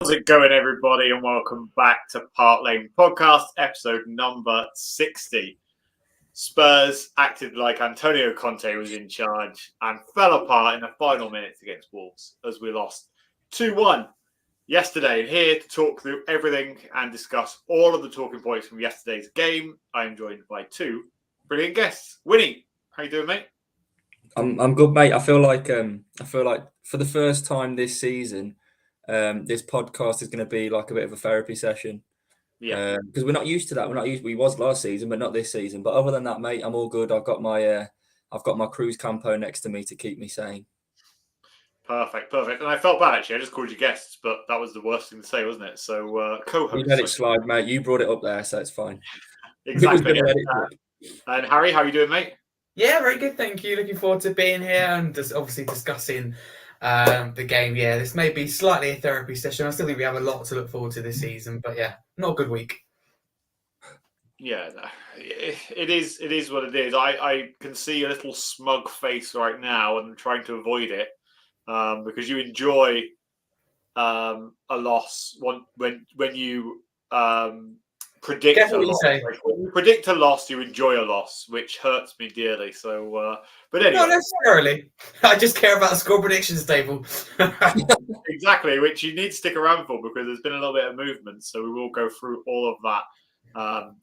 How's it going, everybody, and welcome back to Park Lane Podcast, episode number 60. Spurs acted like Antonio Conte was in charge and fell apart in the final minutes against Wolves as we lost 2-1 yesterday. And here to talk through everything and discuss all of the talking points from yesterday's game, I'm joined by two brilliant guests. Wynnie, how you doing, mate? I'm good, mate. I feel like for the first time this season, this podcast is going to be like a bit of a therapy session. Yeah, because we're not used to that. We was last season, but not this season. But other than that, mate, I'm all good. I've got my cruise campo next to me to keep me sane. perfect. And I felt bad actually. I just called you guests, but that was the worst thing to say, wasn't it? So co-host. You let it slide, mate. You brought it up there, so it's fine. Exactly. And Harry, how are you doing, mate? Yeah, very good, thank you. Looking forward to being here and just obviously discussing the game. Yeah, this may be slightly a therapy session. I still think we have a lot to look forward to this season, but yeah, not a good week. Yeah, it is what it is. I can see a little smug face right now, and I'm trying to avoid it because you enjoy a loss when you predict a loss. Like, when you predict a loss, you enjoy a loss, which hurts me dearly. So, but anyway, not necessarily. I just care about the score predictions table. Exactly, which you need to stick around for because there's been a little bit of movement. So we will go through all of that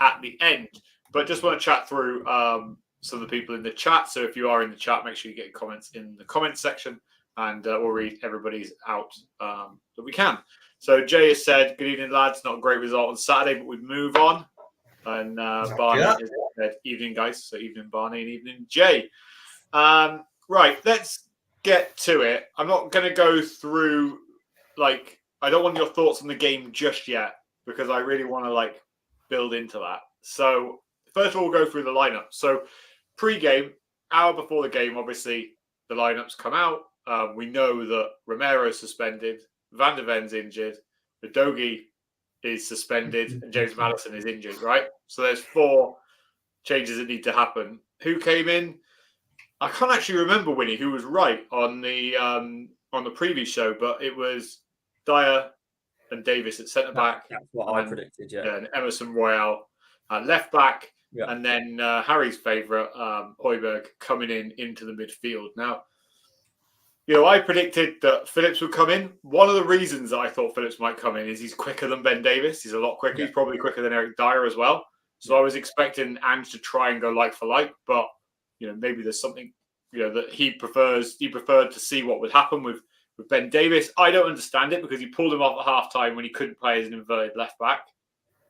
at the end. But just want to chat through some of the people in the chat. So if you are in the chat, make sure you get comments in the comments section, and we'll read everybody's out that we can. So Jay has said, "Good evening, lads. Not a great result on Saturday, but we'd move on." And Barney has said, "Evening, guys." So evening, Barney, and evening, Jay. Right, let's get to it. I'm not going to go through, I don't want your thoughts on the game just yet because I really want to build into that. So first of all, we'll go through the lineup. So pre-game, hour before the game, obviously the lineups come out. We know that Romero's suspended, Van de Ven's injured, Udogie is suspended, and James Maddison is injured, right? So there's 4 changes that need to happen. Who came in? I can't actually remember, Wynnie, who was right on the previous show, but it was Dyer and Davis at centre back. That's what I predicted, yeah. And Emerson Royale at left back, and then Harry's favourite, Højbjerg, coming into the midfield. Now, I predicted that Phillips would come in. One of the reasons that I thought Phillips might come in is he's quicker than Ben Davis. He's a lot quicker. Yeah. He's probably quicker than Eric Dyer as well. So I was expecting Ange to try and go like for like, but maybe there's something that he preferred to see what would happen with Ben Davis. I don't understand it because he pulled him off at half-time when he couldn't play as an inverted left back.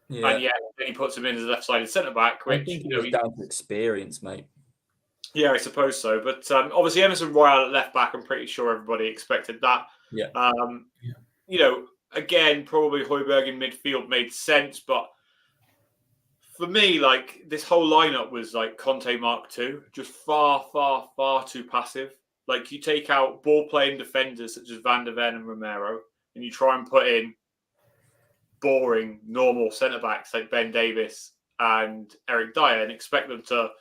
Yeah. And yet then he puts him in as a left-sided centre back, which I think it was down to experience, mate. Yeah, I suppose so. But obviously Emerson Royale at left back, I'm pretty sure everybody expected that. Yeah. Again, probably Højbjerg in midfield made sense, but for me, this whole lineup was Conte Mark II, just far, far, far too passive. You take out ball-playing defenders such as Van de Ven and Romero, and you try and put in boring, normal centre-backs like Ben Davis and Eric Dyer and expect them to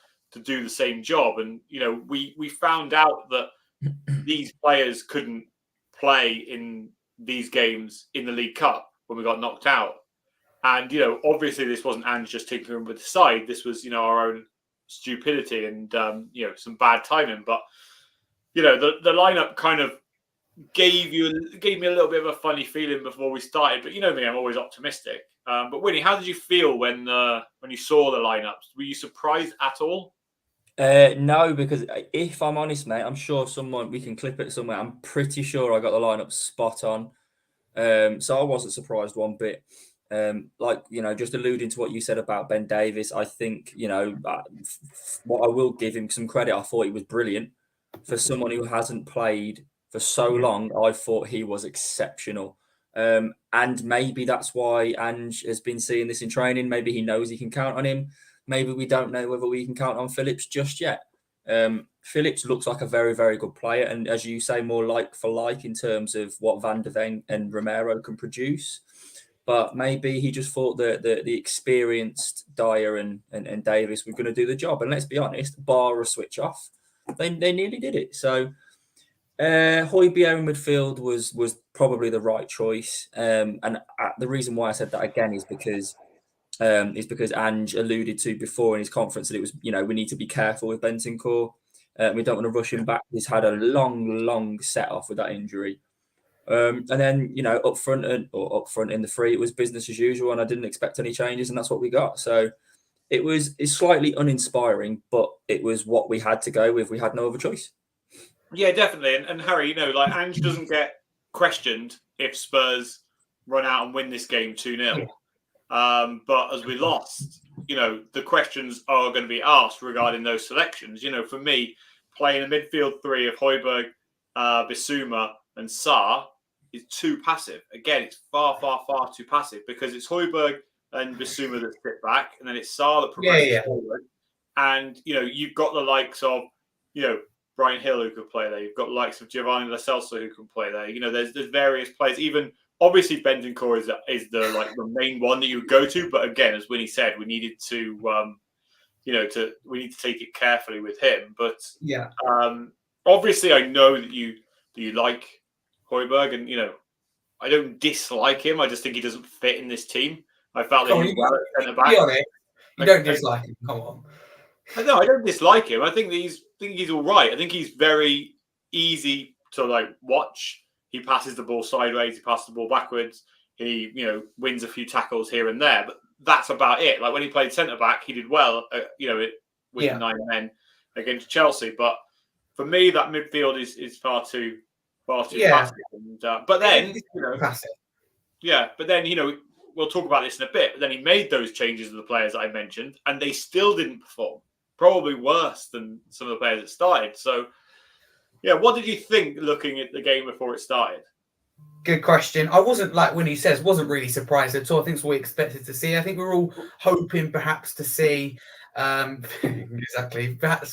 do the same job. And, we found out that these players couldn't play in these games in the League Cup when we got knocked out. And, obviously this wasn't Ange just tinkering with the side. This was, our own stupidity and, some bad timing. But, the lineup kind of gave me a little bit of a funny feeling before we started. But you know me, I'm always optimistic. But Wynnie, how did you feel when you saw the lineups? Were you surprised at all? No, because if I'm honest, mate, I'm sure we can clip it somewhere. I'm pretty sure I got the lineup spot on. So I wasn't surprised one bit. Just alluding to what you said about Ben Davis, I think, what I will give him some credit, I thought he was brilliant. For someone who hasn't played for so long, I thought he was exceptional. And maybe that's why Ange has been seeing this in training. Maybe he knows he can count on him. Maybe we don't know whether we can count on Phillips just yet. Phillips looks like a very, very good player. And as you say, more like for like in terms of what Van de Ven and Romero can produce. But maybe he just thought that the experienced Dyer and Davis were going to do the job. And let's be honest, bar a switch off, they nearly did it. So Højbjerg in midfield was probably the right choice, and the reason why I said that again is because Ange alluded to before in his conference that it was, we need to be careful with Bentancur. We don't want to rush him back. He's had a long set off with that injury. And then, up front in the three, it was business as usual, and I didn't expect any changes, and that's what we got. So it's slightly uninspiring, but it was what we had to go with. We had no other choice. Yeah, definitely. And Harry, like Ange doesn't get questioned if Spurs run out and win this game 2-0. Yeah. But as we lost, the questions are going to be asked regarding those selections. For me, playing a midfield three of Højbjerg, Bissouma and Sarr is too passive. Again, it's far too passive because it's Højbjerg and Bissouma that sit back, and then it's Sarr that progresses forward. And, you've got the likes of, Brian Hill who could play there. You've got the likes of Giovanni Lo Celso who can play there. There's various players. Even obviously Bentancur is the main one that you would go to. But again, as Wynnie said, we needed to we need to take it carefully with him. But obviously I know that you like Højbjerg, and I don't dislike him. I just think he doesn't fit in this team. I felt that he was well at centre back. Be honest. You don't dislike him. Come on. No, I don't dislike him. I think he's all right. I think he's very easy to watch. He passes the ball sideways. He passes the ball backwards. He wins a few tackles here and there. But that's about it. Like when he played centre back, he did well. With 9 men against Chelsea. But for me, that midfield is far too passive. And, but then passive. Yeah, but then we'll talk about this in a bit. But then he made those changes to the players that I mentioned, and they still didn't perform. Probably worse than some of the players that started. So, what did you think looking at the game before it started? Good question. I wasn't, like Wynnie says, wasn't really surprised at all. I think it's what we expected to see. I think we're all hoping perhaps to see, perhaps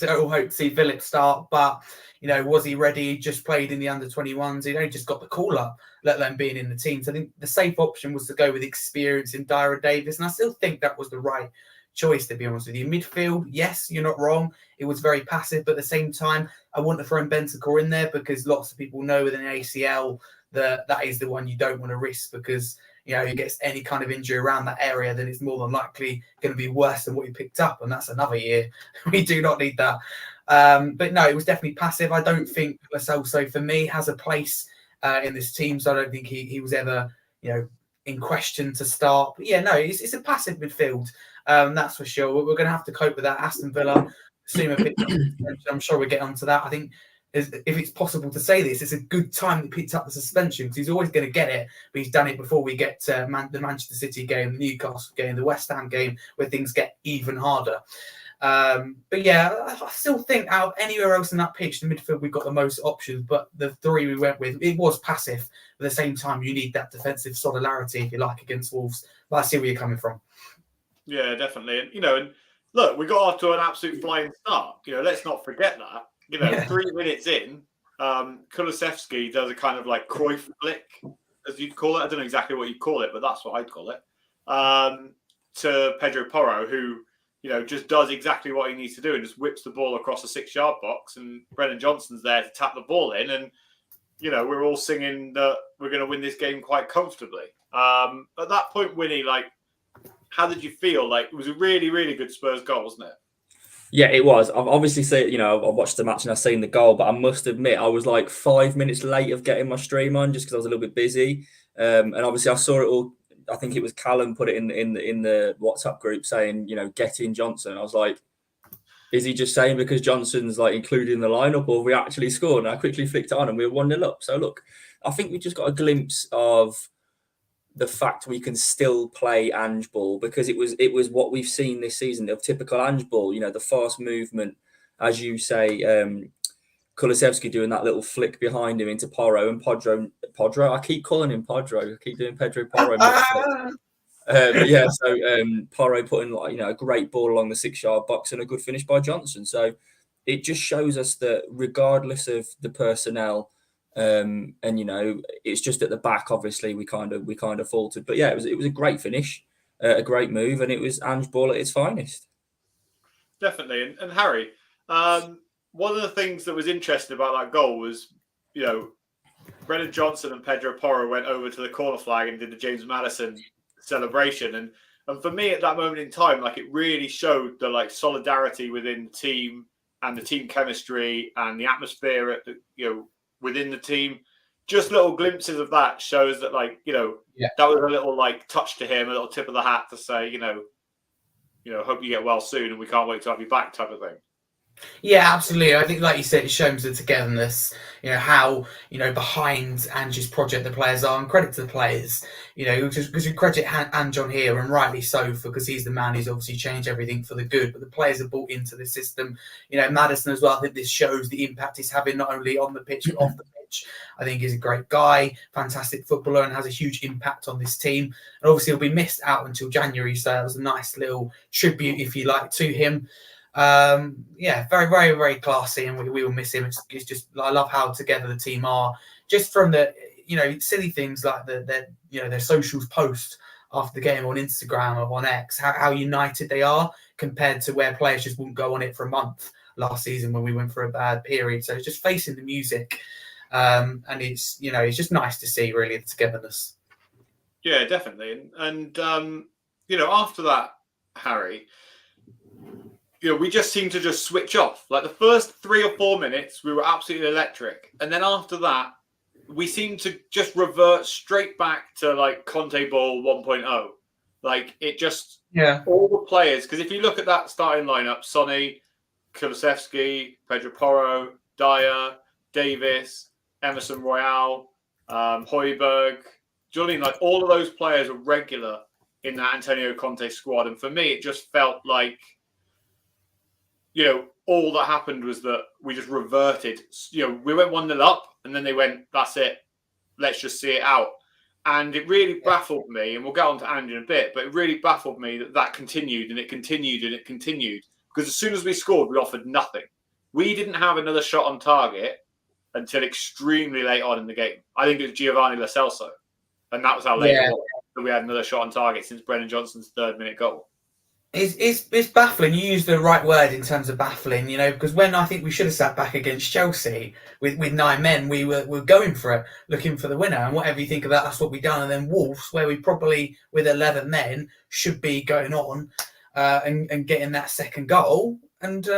all hope to see Philip start. But, was he ready? He just played in the under-21s. He'd only just got the call-up, let alone being in the team. So I think the safe option was to go with experience in Dyer Davis. And I still think that was the right choice, to be honest with you. Midfield, yes, you're not wrong. It was very passive, but at the same time, I want to throw Bentancur in there because lots of people know with an ACL that is the one you don't want to risk because, he gets any kind of injury around that area, then it's more than likely going to be worse than what he picked up. And that's another year. We do not need that. But no, it was definitely passive. I don't think Lo Celso, for me, has a place in this team. So I don't think he was ever, in question to start. But it's a passive midfield. That's for sure. We're going to have to cope with that. Aston Villa, I'm sure we'll get onto that. I think if it's possible to say this, it's a good time that picked up the suspension because he's always going to get it, but he's done it before we get to the Manchester City game, the Newcastle game, the West Ham game, where things get even harder. But I still think out of anywhere else in that pitch, the midfield, we've got the most options, but the three we went with, it was passive. But at the same time, you need that defensive solidarity, if you like, against Wolves. But I see where you're coming from. Yeah, definitely. And, look, we got off to an absolute flying start. Let's not forget that. 3 minutes in, Kulusevski does a kind of like Cruyff flick, as you'd call it. I don't know exactly what you'd call it, but that's what I'd call it. To Pedro Porro, who, just does exactly what he needs to do and just whips the ball across the 6-yard box. And Brennan Johnson's there to tap the ball in. And, we're all singing that we're going to win this game quite comfortably. At that point, Wynnie, how did you feel? It was a really, really good Spurs goal, wasn't it? Yeah, it was. I've obviously seen, I watched the match and I've seen the goal, but I must admit I was 5 minutes late of getting my stream on just because I was a little bit busy. And obviously I saw it all. I think it was Callum put it in the WhatsApp group saying, get in Johnson. I was like, is he just saying because Johnson's included in the lineup, or have we actually scored? And I quickly flicked it on and we were 1-0 up. So look, I think we just got a glimpse of the fact we can still play Ange ball because it was what we've seen this season of typical Ange ball. The fast movement, as you say, Kulusevski doing that little flick behind him into Porro and Podro. I keep calling him Podro. I keep doing Pedro Porro. So Porro putting a great ball along the 6-yard box and a good finish by Johnson. So it just shows us that regardless of the personnel. It's just at the back. Obviously, we kind of faltered, but it was a great finish, a great move, and it was Ange ball at its finest. Definitely, and Harry, one of the things that was interesting about that goal was Brennan Johnson and Pedro Porro went over to the corner flag and did the James Maddison celebration. And for me at that moment in time, like, it really showed the like solidarity within the team and the team chemistry and the atmosphere at within the team. Just little glimpses of that shows that, like, that was a little like touch to him, a little tip of the hat to say, hope you get well soon and we can't wait to have you back, type of thing. Yeah, absolutely. I think, like you said, it shows the togetherness, how, behind Ange's project the players are, and credit to the players, because we credit Ange on here, and rightly so, because he's the man who's obviously changed everything for the good, but the players are bought into the system. Maddison as well, I think this shows the impact he's having not only on the pitch, but off the pitch. I think he's a great guy, fantastic footballer, and has a huge impact on this team. And obviously he'll be missed out until January, so that was a nice little tribute, if you like, to him. Very, very, very classy, and we will miss him. It's just, I love how together the team are, just from the silly things like their socials post after the game on Instagram or on X, how united they are compared to where players just wouldn't go on it for a month last season when we went for a bad period. So it's just facing the music, and it's it's just nice to see, really, the togetherness. Yeah, definitely. And after that, Harry, we just seemed to just switch off. Like, the first 3 or 4 minutes, we were absolutely electric. And then after that, we seemed to just revert straight back to, like, Conte ball 1.0. Like, it just... Yeah. All the players... Because if you look at that starting lineup, Sonny, Kulusevski, Pedro Porro, Dyer, Davis, Emerson Royale, Højbjerg... Do you know what I mean? Like, all of those players are regular in that Antonio Conte squad. And for me, it just felt like... all that happened was that we just reverted. We went 1-0 up, and then they went, that's it. Let's just see it out. And it really baffled me, and we'll get on to Ange in a bit, but it really baffled me that continued, and it continued, and it continued. Because as soon as we scored, we offered nothing. We didn't have another shot on target until extremely late on in the game. I think it was Giovanni Lo Celso. And that was how late it was that we had another shot on target since Brennan Johnson's 3rd-minute goal. It's baffling. You used the right word in terms of baffling, because when I think we should have sat back against Chelsea with 9 men, we were going for it, looking for the winner. And whatever you think of that, that's what we've done. And then Wolves, where we probably, with 11 men, should be going on and getting that second goal. And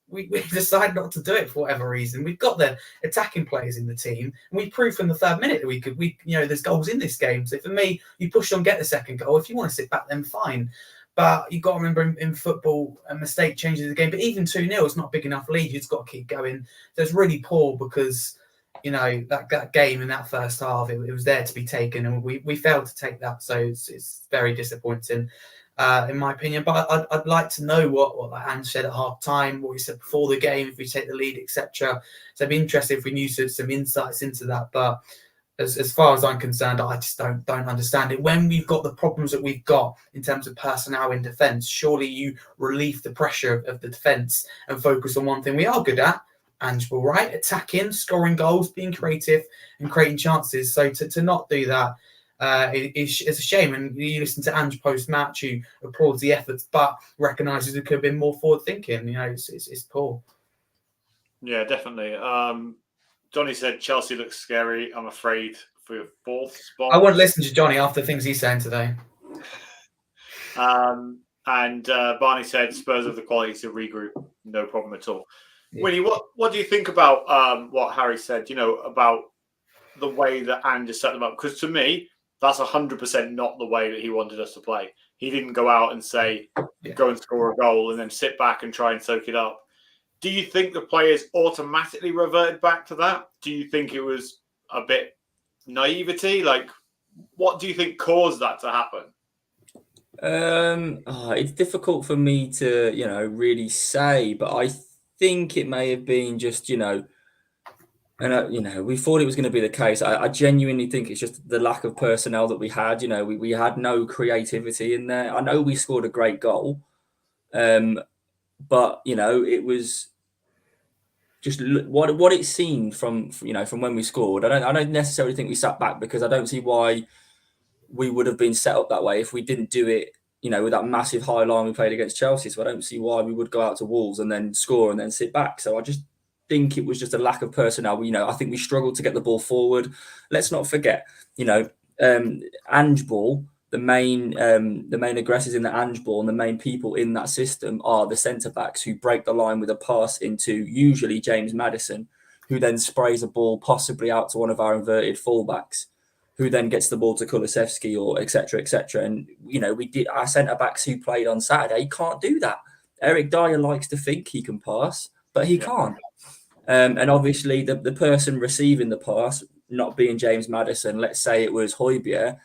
we decided not to do it for whatever reason. We've got the attacking players in the team, and we proved from the 3rd minute that there's goals in this game. So for me, you push on, get the second goal. If you want to sit back, then fine. But you've got to remember, in football, a mistake changes the game. But even 2-0 is not a big enough lead. You've just got to keep going. So it's really poor because, that game in that first half, it was there to be taken. And we failed to take that. So it's very disappointing, in my opinion. But I'd like to know what Ange said at half-time, what he said before the game, if we take the lead, etc. So I'd be interested if we knew some insights into that. But as far as I'm concerned, I just don't understand it. When we've got the problems that we've got in terms of personnel in defence, surely you relieve the pressure of the defence and focus on one thing we are good at, Ange, right? Attacking, scoring goals, being creative and creating chances. So to not do that, it's a shame. And you listen to Ange post-match, who applauds the efforts, but recognises it could have been more forward-thinking. It's poor. Yeah, definitely. Johnny said Chelsea looks scary. I'm afraid for your 4th spot. I won't listen to Johnny after things he's saying today. And Barney said Spurs have the quality to regroup. No problem at all. Yeah. Wynnie, what do you think about what Harry said, about the way that Ange set them up? Because to me, that's 100% not the way that he wanted us to play. He didn't go out and say, go and score a goal and then sit back and try and soak it up. Do you think the players automatically reverted back to that? Do you think it was a bit naivety? Like, what do you think caused that to happen? It's difficult for me to, really say, but I think it may have been just, we thought it was going to be the case. I genuinely think it's just the lack of personnel that we had. We had no creativity in there. I know we scored a great goal, but it was just what it seemed from when we scored. I don't necessarily think we sat back, because I don't see why we would have been set up that way if we didn't do it, with that massive high line we played against Chelsea. So I don't see why we would go out to Wolves and then score and then sit back. So think it was just a lack of personnel. I think we struggled to get the ball forward. Let's not forget, Ange ball. The main aggressors in the Ange ball and the main people in that system are the centre backs who break the line with a pass into usually James Maddison, who then sprays a ball possibly out to one of our inverted fullbacks, who then gets the ball to Kulusevski or etc. etc. And we did our centre backs who played on Saturday can't do that. Eric Dyer likes to think he can pass, but he can't. And obviously the person receiving the pass, not being James Maddison, let's say it was Højbjerg,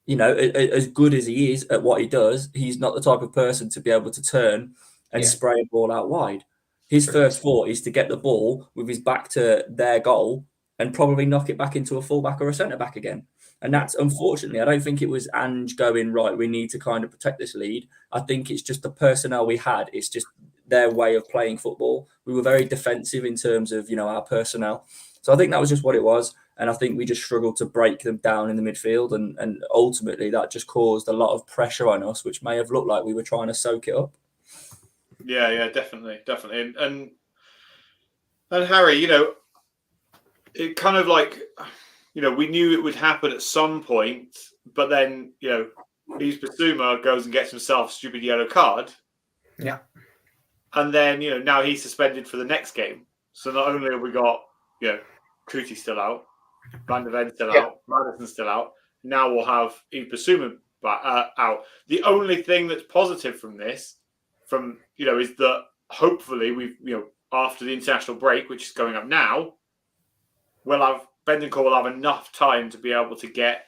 as good as he is at what he does, he's not the type of person to be able to turn and spray a ball out wide. His first thought is to get the ball with his back to their goal and probably knock it back into a fullback or a centre back again. And that's, unfortunately, I don't think it was Ange going, right, we need to kind of protect this lead. I think it's just the personnel we had. It's just their way of playing football. We were very defensive in terms of, our personnel. So I think that was just what it was. And I think we just struggled to break them down in the midfield. And ultimately, that just caused a lot of pressure on us, which may have looked like we were trying to soak it up. Yeah, definitely. And Harry, it kind of like, we knew it would happen at some point, but then, Yves Bissouma goes and gets himself a stupid yellow card. Yeah. And then, now he's suspended for the next game. So not only have we got, Kuti still out, Van de Ven still out, Madison still out, now we'll have Yves Bissouma out. The only thing that's positive from this, is that hopefully we've, after the international break, which is going up now, Bentancur will have enough time to be able to get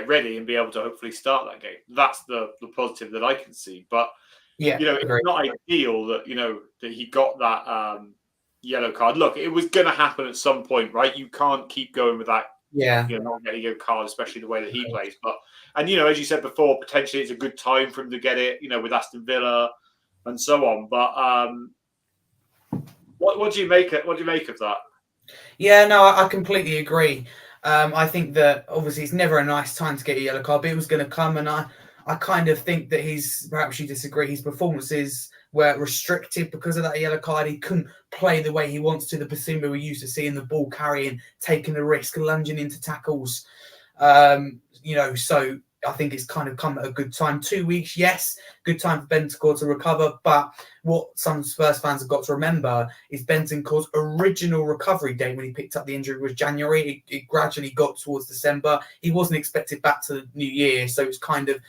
ready and be able to hopefully start that game. That's the positive that I can see. But it's not ideal that that he got that yellow card. Look, it was going to happen at some point, right? You can't keep going with that. Yeah, not getting a yellow card, especially the way that he plays. But as you said before, potentially it's a good time for him to get it. With Aston Villa and so on. But what do you make of that? Yeah, no, I completely agree. I think that obviously it's never a nice time to get a yellow card, but it was going to come, and I kind of think that perhaps you disagree, his performances were restricted because of that yellow card. He couldn't play the way he wants to, the Bissouma we're used to seeing, the ball carrying, taking the risk, lunging into tackles. So I think it's kind of come at a good time. 2 weeks, yes, good time for Bentancur to recover. But what some Spurs fans have got to remember is Bentancur's original recovery date when he picked up the injury was January. It gradually got towards December. He wasn't expected back to the new year, so it's kind of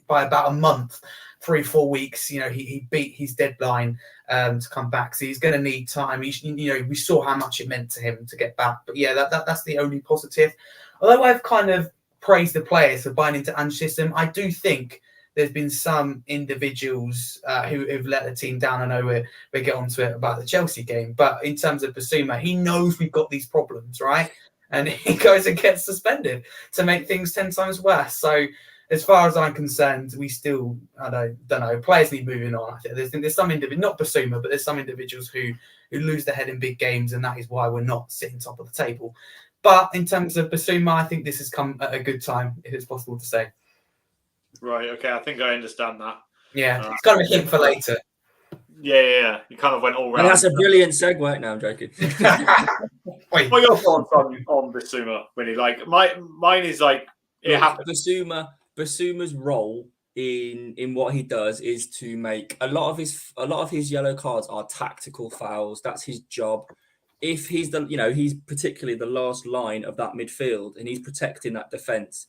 by about a month, 3-4 weeks. He beat his deadline to come back, so he's going to need time. We saw how much it meant to him to get back. But yeah, that's the only positive. Although I've kind of praise the players for buying into Ange's system, I do think there's been some individuals who have let the team down. I know we'll get onto it about the Chelsea game, but in terms of Bissouma, he knows we've got these problems, right? And he goes and gets suspended to make things 10 times worse. So as far as I'm concerned, we still, I don't know, players need moving on. I think there's some individuals, not Bissouma, but there's some individuals who lose their head in big games, and that is why we're not sitting top of the table. But in terms of Bissouma, I think this has come at a good time, if it's possible to say. Right, okay, I think I understand that. Yeah, it's kind of a hint for later. Yeah. You kind of went all round. And that's a brilliant segue. No, I'm joking. What are your thoughts on Bissouma, Wynnie? Like, mine is like, it happened. Bissouma's role in what he does is to make a lot of his yellow cards are tactical fouls. That's his job. If he's he's particularly the last line of that midfield and he's protecting that defense.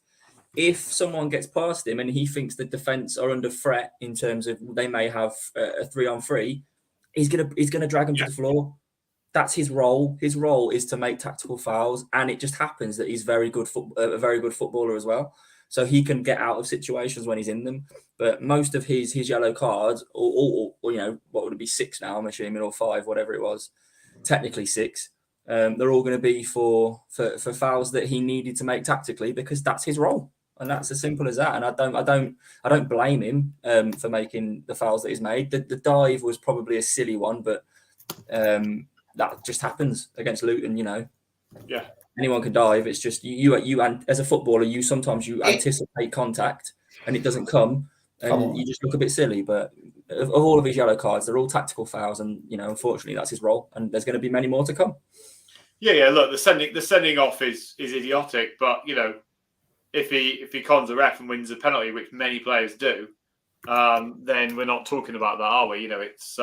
If someone gets past him and he thinks the defense are under threat in terms of they may have a 3-on-3, he's gonna drag them to the floor. That's his role. His role is to make tactical fouls, and it just happens that he's a very good footballer as well. So he can get out of situations when he's in them. But most of his yellow cards, or what would it be, 6 now? I'm assuming, or 5, whatever it was. Technically 6. They're all going to be for fouls that he needed to make tactically, because that's his role, and that's as simple as that. And I don't blame him for making the fouls that he's made. The dive was probably a silly one, but that just happens against Luton. Yeah, anyone can dive. It's just you as a footballer, you sometimes anticipate contact and it doesn't come. and you just look a bit silly. But of all of his yellow cards, they're all tactical fouls, and unfortunately, that's his role. And there's going to be many more to come. Yeah. Look, the sending off is idiotic, but if he cons a ref and wins a penalty, which many players do, then we're not talking about that, are we? It's.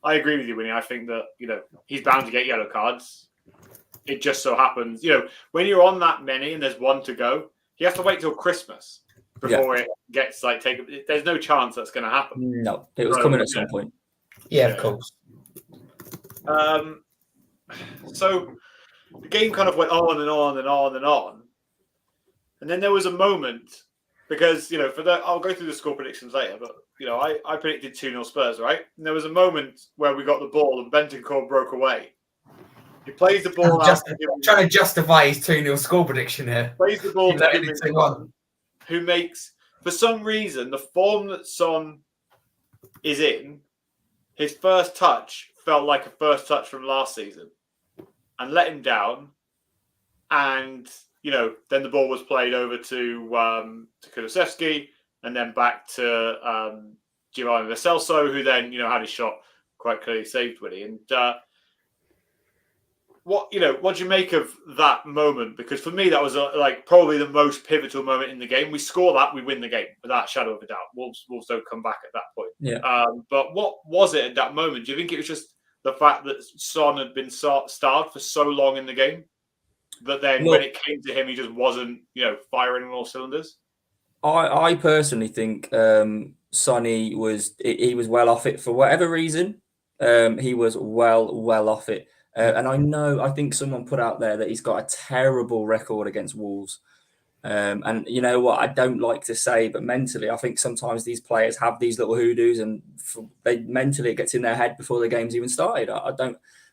I agree with you, Wynnie. I think that he's bound to get yellow cards. It just so happens, when you're on that many and there's one to go, you have to wait till Christmas before it gets taken. There's no chance that's going to happen. No, it was coming at some point. Yeah, of course. So the game kind of went on and on and on and on, and then there was a moment because I'll go through the score predictions later, but I predicted 2-0 Spurs, right? And there was a moment where we got the ball and Bentancur broke away. He plays the ball out. Trying to justify his 2-0 score prediction here. Plays the ball to Son, who makes, for some reason, the form that Son is in, his first touch felt like a first touch from last season and let him down. And, then the ball was played over to Kulusevski and then back to Giovanni Lo Celso, who then, had his shot quite clearly saved, Wynnie. And, what do you make of that moment? Because for me, that was probably the most pivotal moment in the game. We score that, we win the game without a shadow of a doubt. Wolves don't come back at that point. Yeah. But what was it at that moment? Do you think it was just the fact that Son had been starved for so long in the game that then when it came to him, he just wasn't, firing on all cylinders? I personally think Sonny was well off it for whatever reason. He was well off it. And I think someone put out there that he's got a terrible record against Wolves. And you know what, I don't like to say, but mentally, I think sometimes these players have these little hoodoos and mentally it gets in their head before the game's even started.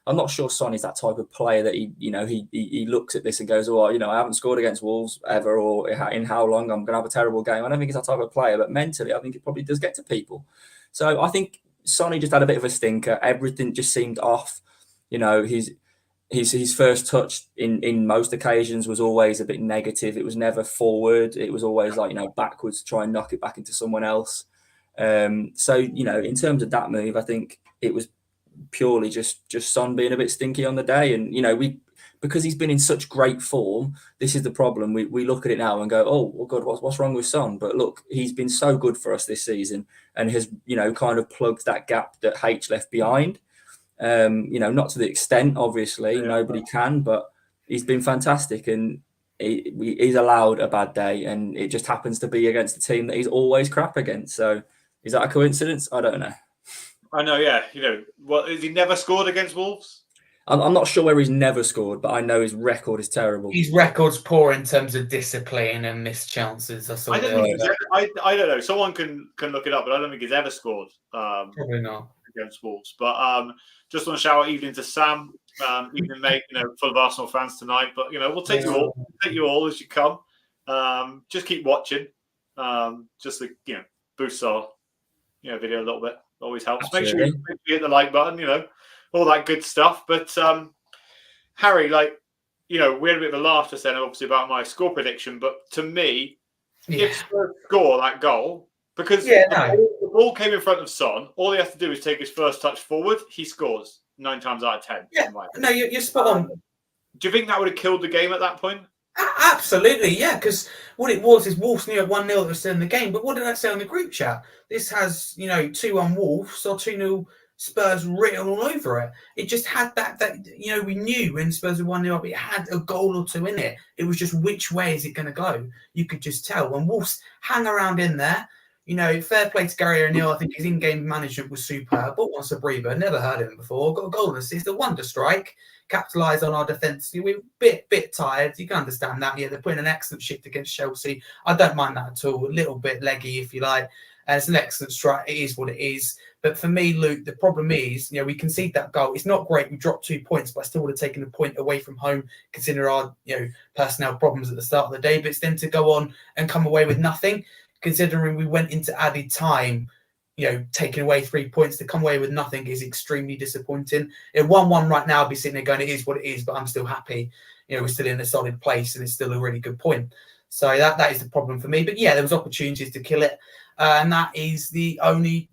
I'm not sure Son is that type of player that he looks at this and goes, I haven't scored against Wolves ever, or in how long I'm going to have a terrible game. I don't think he's that type of player, but mentally, I think it probably does get to people. So I think Sonny just had a bit of a stinker. Everything just seemed off. His first touch in most occasions was always a bit negative. It was never forward. It was always backwards to try and knock it back into someone else. So in terms of that move, I think it was purely just Son being a bit stinky on the day. And because he's been in such great form, this is the problem. We look at it now and go, oh well, God, what's wrong with Son? But look, he's been so good for us this season and has kind of plugged that gap that H left behind. Not to the extent, obviously, nobody can, but he's been fantastic, and he's allowed a bad day, and it just happens to be against the team that he's always crap against. So, is that a coincidence? I don't know. I know, yeah. Has he never scored against Wolves? I'm not sure where he's never scored, but I know his record is terrible. His record's poor in terms of discipline and missed chances. I don't know. Someone can look it up, but I don't think he's ever scored. Probably not against Wolves. But just want to shout out evening to Sam, evening mate. Full of Arsenal fans tonight. But we'll take you all. We'll take you all as you come. Just keep watching. Just to boost our video a little bit. Always helps. Absolutely. Make sure you hit the like button. All that good stuff. But Harry, we had a bit of a laugh just then, obviously, about my score prediction. But to me, if Spurs score that goal, because the ball came in front of Son, all he has to do is take his first touch forward. He scores 9 times out of 10. Yeah, no, you're spot on. Do you think that would have killed the game at that point? Absolutely, yeah. Because what it was is Wolves knew at 1-0 that was still in the game. But what did I say on the group chat? This has 2-1 Wolves or 2-0 Spurs written all over it. It just had that we knew when Spurs were 1-0 up, it had a goal or two in it. It was just which way is it going to go? You could just tell. When Wolves hang around in there, fair play to Gary O'Neill. I think his in-game management was superb. But once a breather, never heard of him before. Got a goal and assist, a wonder strike. Capitalised on our defence. We're a bit tired. You can understand that. Yeah, they're putting an excellent shift against Chelsea. I don't mind that at all. A little bit leggy, if you like. It's an excellent strike. It is what it is. But for me, Luke, the problem is, we concede that goal. It's not great. We dropped 2 points, but I still would have taken a point away from home, considering our, personnel problems at the start of the day. But it's then to go on and come away with nothing, considering we went into added time, taking away 3 points, to come away with nothing is extremely disappointing. 1-1 right now, I'll be sitting there going, it is what it is, but I'm still happy. We're still in a solid place and it's still a really good point. So that is the problem for me. But yeah, there was opportunities to kill it, and that is the only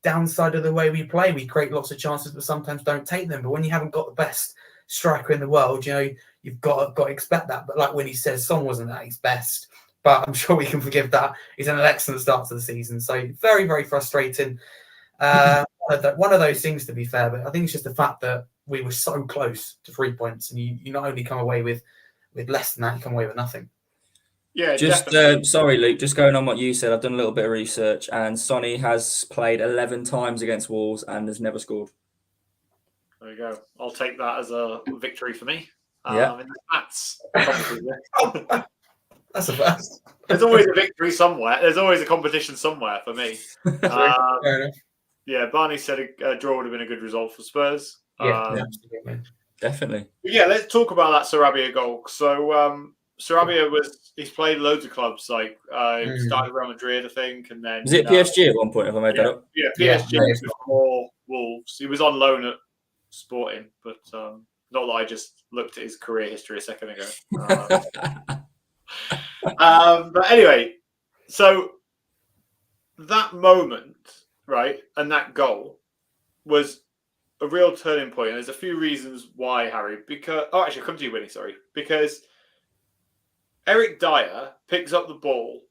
downside of the way we play. We create lots of chances, but sometimes don't take them. But when you haven't got the best striker in the world, you've got to expect that. But like Wynnie says, Son wasn't at his best, but I'm sure we can forgive that. He's had an excellent start to the season. So very, very frustrating. One of those things, to be fair, but I think it's just the fact that we were so close to 3 points, and you not only come away with less than that, you come away with nothing. Yeah, just sorry, Luke. Just going on what you said, I've done a little bit of research, and Sonny has played 11 times against Wolves and has never scored. There you go. I'll take that as a victory for me. Yeah, that's that's a first. There's always a victory somewhere. There's always a competition somewhere for me. Fair enough. Yeah, Barney said a draw would have been a good result for Spurs. Yeah, definitely. Yeah, let's talk about that Sarabia goal. So Sarabia he's played loads of clubs, like started Real Madrid, I think, and then Was it PSG at one point, if I made that up? Yeah, PSG before Wolves. He was on loan at Sporting, but not that I just looked at his career history a second ago. But anyway, so that moment, right, and that goal was a real turning point. And there's a few reasons why, Harry. Because actually, I'll come to you, Wynnie. Sorry, because Eric Dyer picks up the ball,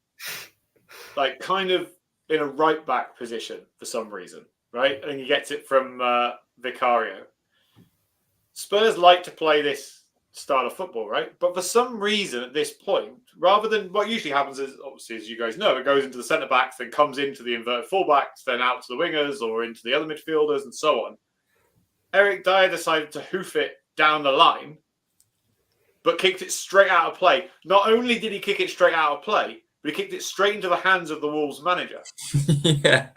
like kind of in a right back position for some reason, right, and he gets it from Vicario. Spurs like to play this style of football, right? But for some reason at this point, rather than what usually happens is, obviously, as you guys know, it goes into the centre backs, then comes into the inverted fullbacks, then out to the wingers or into the other midfielders and so on. Eric Dyer decided to hoof it down the line, but kicked it straight out of play. Not only did he kick it straight out of play, but he kicked it straight into the hands of the Wolves manager. Yeah.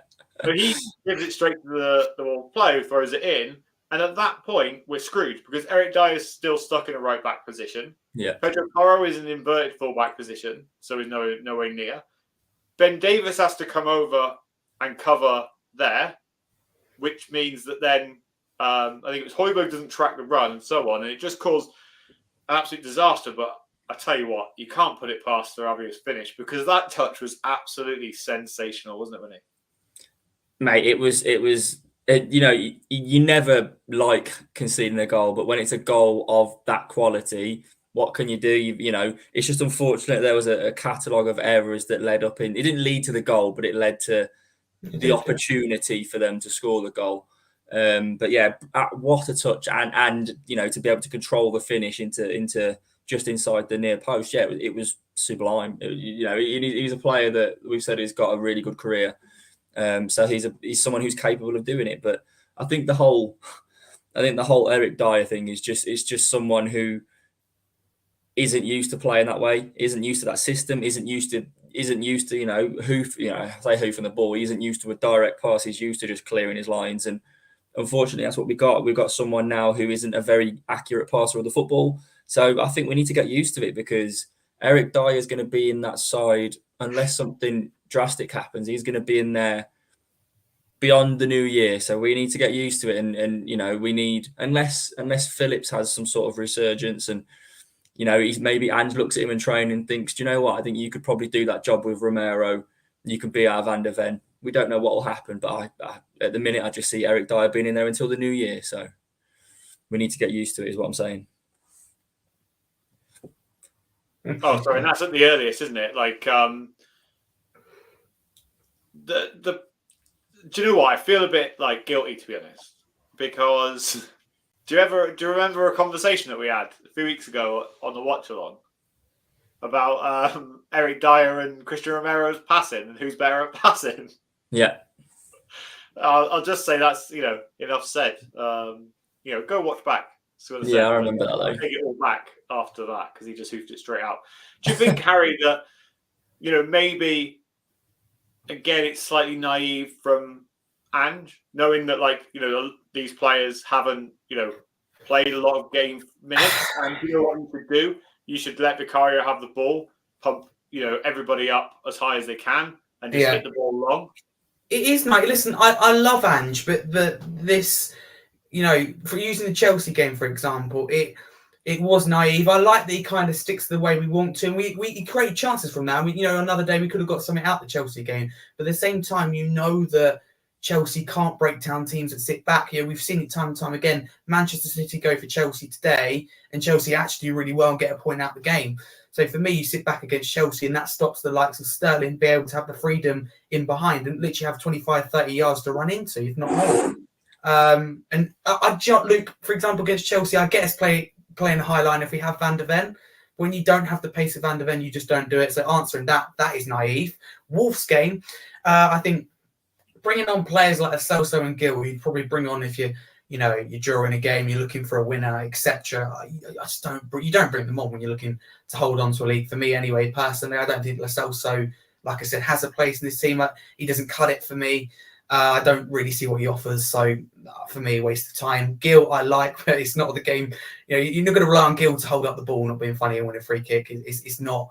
So he gives it straight to the Wolves player, who throws it in. And at that point, we're screwed because Eric Dyer is still stuck in a right back position. Yeah. Pedro Porro is in an inverted full back position, so he's nowhere near. Ben Davies has to come over and cover there, which means that then I think it was Højbjerg doesn't track the run and so on, and it just caused an absolute disaster. But I tell you what, you can't put it past Sarabia's finish because that touch was absolutely sensational, wasn't it, Wynnie? Mate, it was. You never like conceding a goal, but when it's a goal of that quality, what can you do? It's just unfortunate there was a catalogue of errors that led up in. It didn't lead to the goal, but it led to the opportunity for them to score the goal. But yeah, what a touch, and to be able to control the finish into just inside the near post. Yeah, it was sublime. He's a player that we've said has got a really good career. So he's someone who's capable of doing it. But I think the whole Eric Dyer thing is just someone who isn't used to playing that way, isn't used to that system, isn't used to hoofing the ball. He isn't used to a direct pass. He's used to just clearing his lines. And unfortunately, that's what we got. We've got someone now who isn't a very accurate passer of the football. So I think we need to get used to it because Eric Dyer is going to be in that side unless something drastic happens. He's going to be in there beyond the new year, so we need to get used to it. And we need, unless Phillips has some sort of resurgence, and he's maybe Ange looks at him in training and thinks, do you know what? I think you could probably do that job with Romero. You could be our Van der Ven. We don't know what will happen, but I at the minute I just see Eric Dyer being in there until the new year. So we need to get used to it, is what I'm saying. Oh, sorry, and that's at the earliest, isn't it? Like do you know what? I feel a bit like guilty, to be honest, because do you remember a conversation that we had a few weeks ago on the watch along about Eric Dyer and Christian Romero's passing and who's better at passing? Yeah. I'll just say that's enough said. Go watch back. I remember that. I'll take it all back after that because he just hoofed it straight out. Do you think, Harry, that maybe again it's slightly naive from Ange, knowing that these players haven't played a lot of game minutes, and what you should do? You should let Vicario have the ball, pump everybody up as high as they can, and just hit the ball long. It is, mate. Listen, I love Ange, but this, for using the Chelsea game for example, it It was naive. I like that he kind of sticks to the way we want to, and we create chances from that. And another day we could have got something out the Chelsea game, but at the same time, that Chelsea can't break down teams that sit back. We've seen it time and time again. Manchester City go for Chelsea today, and Chelsea actually do really well and get a point out the game. So for me, you sit back against Chelsea, and that stops the likes of Sterling be able to have the freedom in behind and literally have 25, 30 yards to run into, if not more. And Luke, for example, against Chelsea, I get us playing a high line if we have Van der Ven. When you don't have the pace of Van der Ven, you just don't do it. So answering that is naive. Wolves game, I think bringing on players like Celso and Gill, you'd probably bring on if you're drawing a game, you're looking for a winner, etc. You don't bring them on when you're looking to hold on to a league. For me, anyway, personally, I don't think Celso, like I said, has a place in this team. He doesn't cut it for me. I don't really see what he offers. So for me, a waste of time. Gill, I like, but it's not the game. You're not going to rely on Gill to hold up the ball, not being funny and win a free kick. It's not,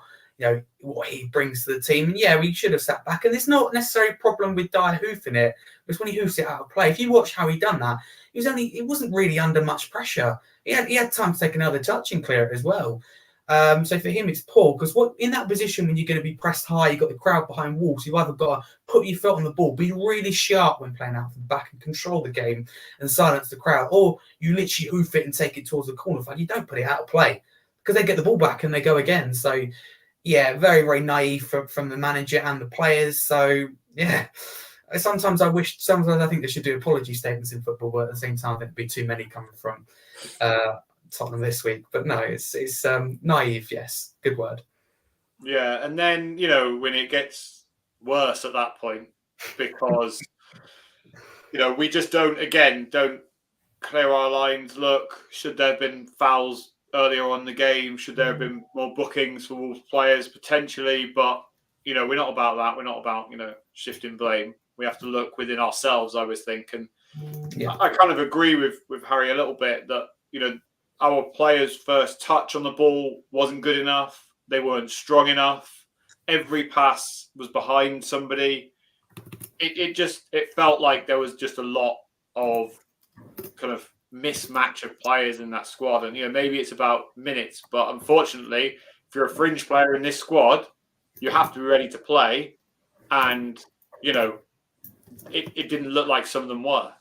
what he brings to the team. And yeah, we should have sat back. And it's not necessarily a problem with Dyer hoofing it. It's when he hoofs it out of play. If you watch how he done that, he wasn't really under much pressure. He had time to take another touch and clear it as well. So for him, it's poor because in that position when you're going to be pressed high, you've got the crowd behind Wolves. You've either got to put your foot on the ball, be really sharp when playing out from the back and control the game and silence the crowd, or you literally hoof it and take it towards the corner flag. You don't put it out of play because they get the ball back and they go again. So yeah, very, very naive from the manager and the players. So yeah. Sometimes I think they should do apology statements in football, but at the same time, I think there'd be too many coming from Tottenham this week. But no, it's naive. Yes, good word. Yeah, and then when it gets worse at that point, because we just don't clear our lines. Look, should there have been fouls earlier on in the game? Should there have been more bookings for Wolves players potentially? But we're not about that. We're not about shifting blame. We have to look within ourselves, I always think. And I kind of agree with Harry a little bit that, our players' first touch on the ball wasn't good enough. They weren't strong enough. Every pass was behind somebody. It felt like there was just a lot of kind of mismatch of players in that squad. And, maybe it's about minutes, but unfortunately, if you're a fringe player in this squad, you have to be ready to play. And, it didn't look like some of them were.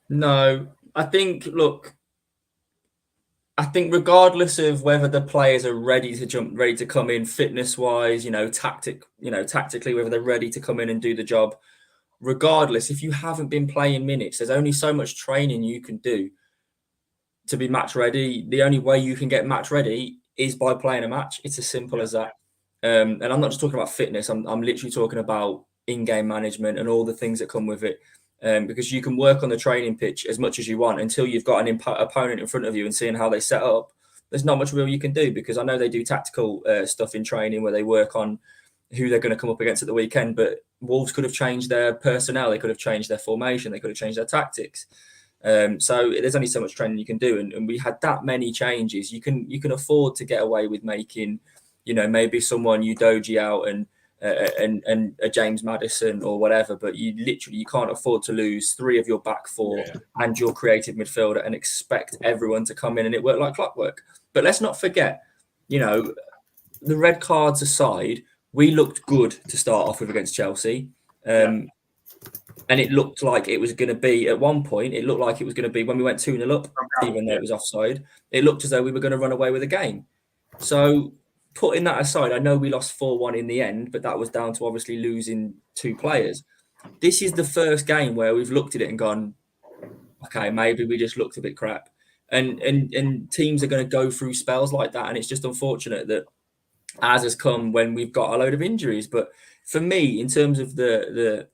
No, I think regardless of whether the players are ready to come in fitness wise, tactically, whether they're ready to come in and do the job, regardless, if you haven't been playing minutes, there's only so much training you can do to be match ready. The only way you can get match ready is by playing a match. It's as simple as that. And I'm not just talking about fitness. I'm literally talking about in-game management and all the things that come with it. Because you can work on the training pitch as much as you want until you've got an opponent in front of you and seeing how they set up. There's not much real you can do, because I know they do tactical stuff in training where they work on who they're going to come up against at the weekend. But Wolves could have changed their personnel. They could have changed their formation. They could have changed their tactics. So there's only so much training you can do. And we had that many changes. You can afford to get away with making, maybe someone Udogie out and a James Maddison or whatever, but you can't afford to lose three of your back four and your creative midfielder and expect everyone to come in and it worked like clockwork. But let's not forget, the red cards aside, we looked good to start off with against Chelsea. And it looked like it was going to be, at one point, it looked like it was going to be when we went 2-0 up, even though it was offside, it looked as though we were going to run away with the game. So putting that aside, I know we lost 4-1 in the end, but that was down to obviously losing two players. This is the first game where we've looked at it and gone, okay, maybe we just looked a bit crap. And teams are going to go through spells like that. And it's just unfortunate that as has come when we've got a load of injuries. But for me, in terms of the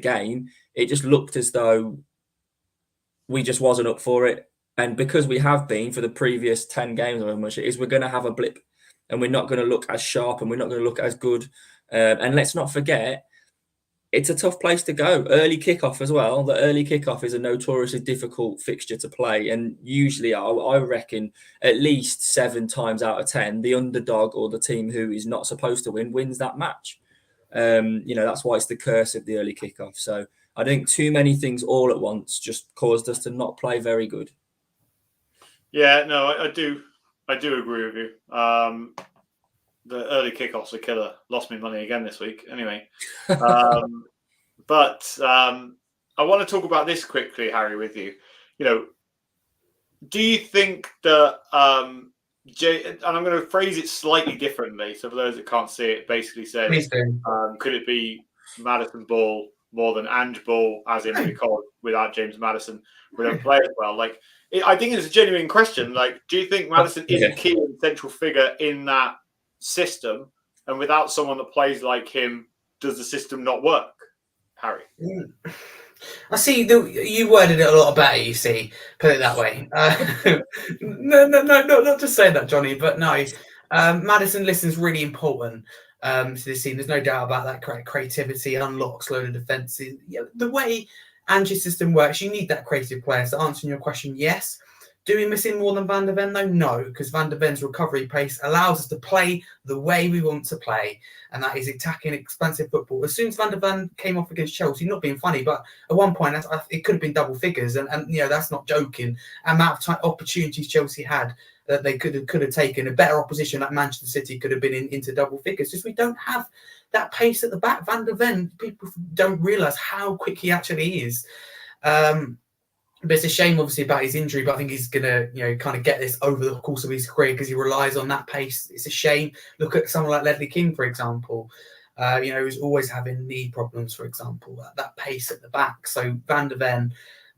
game, it just looked as though we just wasn't up for it. And because we have been for the previous 10 games, or how much it is, we're going to have a blip. And we're not going to look as sharp and we're not going to look as good. And let's not forget, it's a tough place to go. Early kickoff as well. The early kickoff is a notoriously difficult fixture to play. And usually, I reckon, at least 7 times out of 10, the underdog or the team who is not supposed to win wins that match. That's why it's the curse of the early kickoff. So I think too many things all at once just caused us to not play very good. Yeah, no, I do agree with you. The early kickoffs are killer. Lost me money again this week. Anyway, but I want to talk about this quickly, Harry, with you. Do you think that and I'm going to phrase it slightly differently. So for those that can't see it, basically says, could it be Maddison Ball more than Ange Ball, as in because without James Maddison, we don't play as well? Like, I think it's a genuine question. Like, do you think Maddison is a key and central figure in that system? And without someone that plays like him, does the system not work, Harry? I see you worded it a lot better, you see, put it that way. No, not to say that, Johnny, but no. Maddison listens really important to this team. There's no doubt about that. Creativity unlocks load of defenses. The way Ange's system works, you need that creative player. So answering your question, yes. Do we miss him more than Van de Ven, though? No, because Van de Ven's recovery pace allows us to play the way we want to play, and that is attacking, expansive football. As soon as Van de Ven came off against Chelsea, not being funny, but at one point it could have been double figures, and that's not joking. Amount of opportunities Chelsea had that they could have taken. A better opposition like Manchester City could have been into double figures. Just we don't have that pace at the back. Van de Ven, people don't realise how quick he actually is. But it's a shame, obviously, about his injury. But I think he's gonna, kind of get this over the course of his career because he relies on that pace. It's a shame. Look at someone like Ledley King, for example. Who's always having knee problems, for example. That pace at the back. So Van de Ven,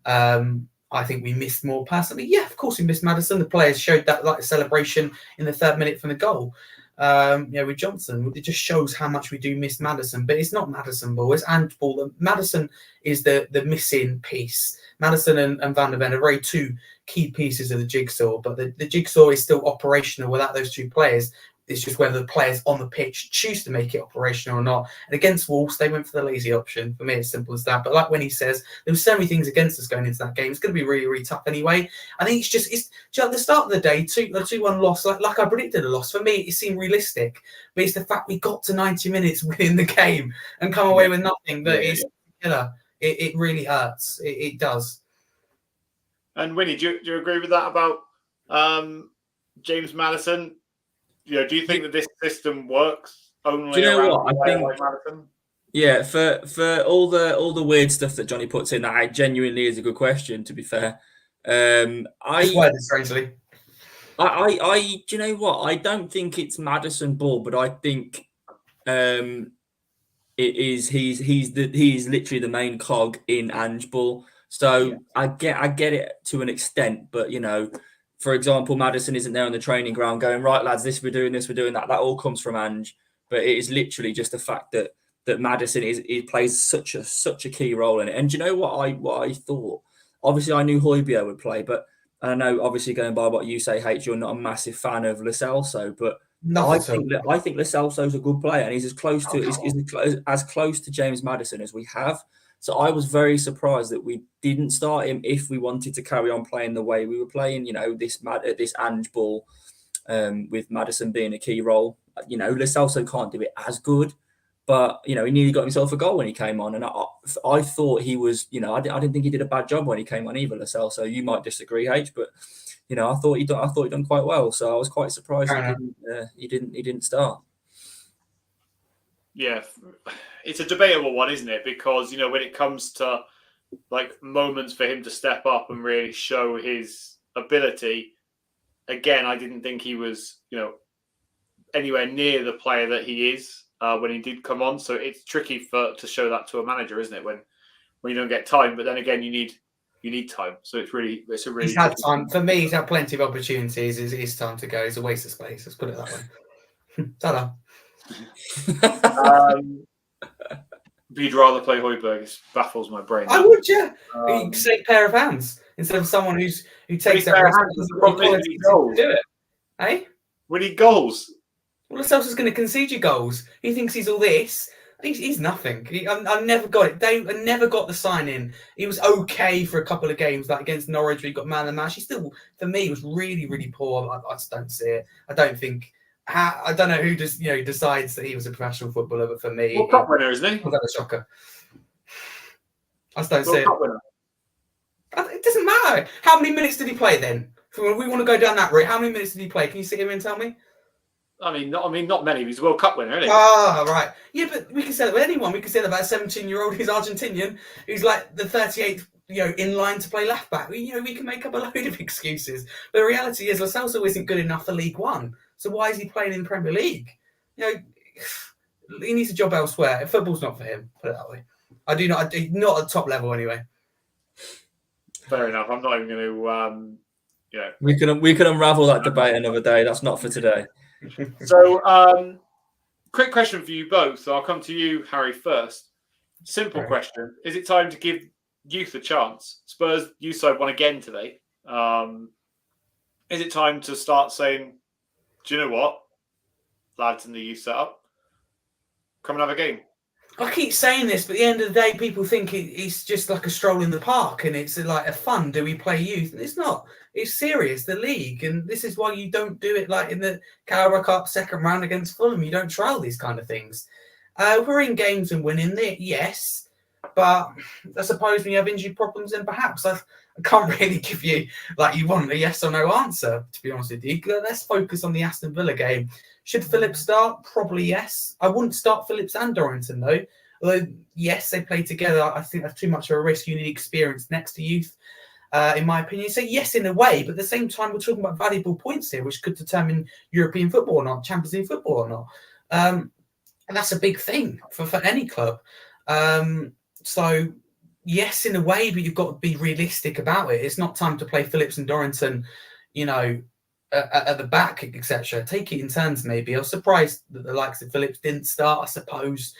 I think we missed more personally. Yeah, of course we missed Maddison. The players showed that like celebration in the 3rd minute from the goal. With Johnson, it just shows how much we do miss Maddison. But it's not Maddison Ball, it's Ange Ball. Maddison is the missing piece. Maddison and Van de Ven are very two key pieces of the jigsaw, but the jigsaw is still operational without those two players. It's just whether the players on the pitch choose to make it operational or not. And against Wolves, they went for the lazy option. For me, it's simple as that. But like when he says, there were so many things against us going into that game. It's going to be really, really tough anyway. I think it's at the start of the day, 2-1 loss. Like I predicted a loss. For me, it seemed realistic. But it's the fact we got to 90 minutes winning the game and come away with nothing that is killer. It really hurts. It does. And Wynnie, do you agree with that about James Maddison? Do you think that this system works only? Do you know what? I think, like Maddison? Yeah, for all the weird stuff that Johnny puts in, that genuinely is a good question. To be fair, strangely. I do you know what? I don't think it's Maddison Ball, but I think it is. He's literally the main cog in Ange Ball. So I get it to an extent, but for example, Maddison isn't there on the training ground going, right, lads, we're doing this, we're doing that. That all comes from Ange. But it is literally just the fact that Maddison plays such a key role in it. And do you know what I thought? Obviously, I knew Højbjerg would play, but I know, obviously, going by what you say, H, you're not a massive fan of Lo Celso, but I think Lo Celso's a good player, and he's as close to James Maddison as we have. So I was very surprised that we didn't start him if we wanted to carry on playing the way we were playing. This Ange Ball, with Maddison being a key role. Lo Celso can't do it as good, but he nearly got himself a goal when he came on, and I thought he was. I didn't think he did a bad job when he came on either, Lo Celso. You might disagree, H, but I thought he done quite well. So I was quite surprised he didn't start. Yeah, it's a debatable one, isn't it? Because when it comes to like moments for him to step up and really show his ability, again, I didn't think he was anywhere near the player that he is when he did come on. So it's tricky to show that to a manager, isn't it? When you don't get time, but then again, you need time. So it's a really. He's had time. For me, he's had plenty of opportunities. It's time to go. It's a waste of space. Let's put it that way. Ta-da. You'd rather play Højbjerg? It baffles my brain. I would, yeah. Same pair of hands instead of someone who takes that responsibility to do it. Hey, we need goals. Well, Lo Celso's going to concede you goals. He thinks he's all this. He's nothing. I never got it. I never got the sign in. He was okay for a couple of games, like against Norwich, where he got man of the match. He still, for me, was really, really poor. I just don't see it. I don't think. I don't know who just decides that he was a professional footballer, but for me, World Cup winner, isn't he? Was that a shocker? I just don't see it. It doesn't matter. How many minutes did he play then? We want to go down that route. How many minutes did he play? Can you sit here and tell me? I mean, not many. He's a World Cup winner, isn't he? Ah, right. Yeah, but we can say that with anyone. We can say that about a 17-year-old who's Argentinian, who's like the 38th, in line to play left back. We can make up a load of excuses. But the reality is, Lo Celso isn't good enough for League One. So why is he playing in the Premier League? He needs a job elsewhere. Football's not for him. Put it that way. Not at top level anyway. Fair enough. I'm not even going to. We can unravel that debate another day. That's not for today. So, quick question for you both. So I'll come to you, Harry, first. Simple question. Is it time to give youth a chance? Spurs youth side won again today. Is it time to start saying, do you know what? Lads in the youth setup, come and have a game. I keep saying this, but at the end of the day, people think it's just like a stroll in the park and it's like a fun, do we play youth? And it's not. It's serious, the league. And this is why you don't do it like in the Carabao Cup second round against Fulham. You don't trial these kind of things. We're in games and winning it, yes. But I suppose when you have injury problems, then perhaps I can't really give you, like you want, a yes or no answer, to be honest with you. Let's focus on the Aston Villa game. Should Phillips start? Probably yes. I wouldn't start Phillips and Dorrington, though. Although, yes, they play together. I think that's too much of a risk. You need experience next to youth, in my opinion. So, yes, in a way. But at the same time, we're talking about valuable points here, which could determine European football or not, Champions League football or not. And that's a big thing for any club. So, yes, in a way, but you've got to be realistic about it. It's not time to play Phillips and Dorrington, at the back, etc. Take it in turns, maybe. I was surprised that the likes of Phillips didn't start, I suppose.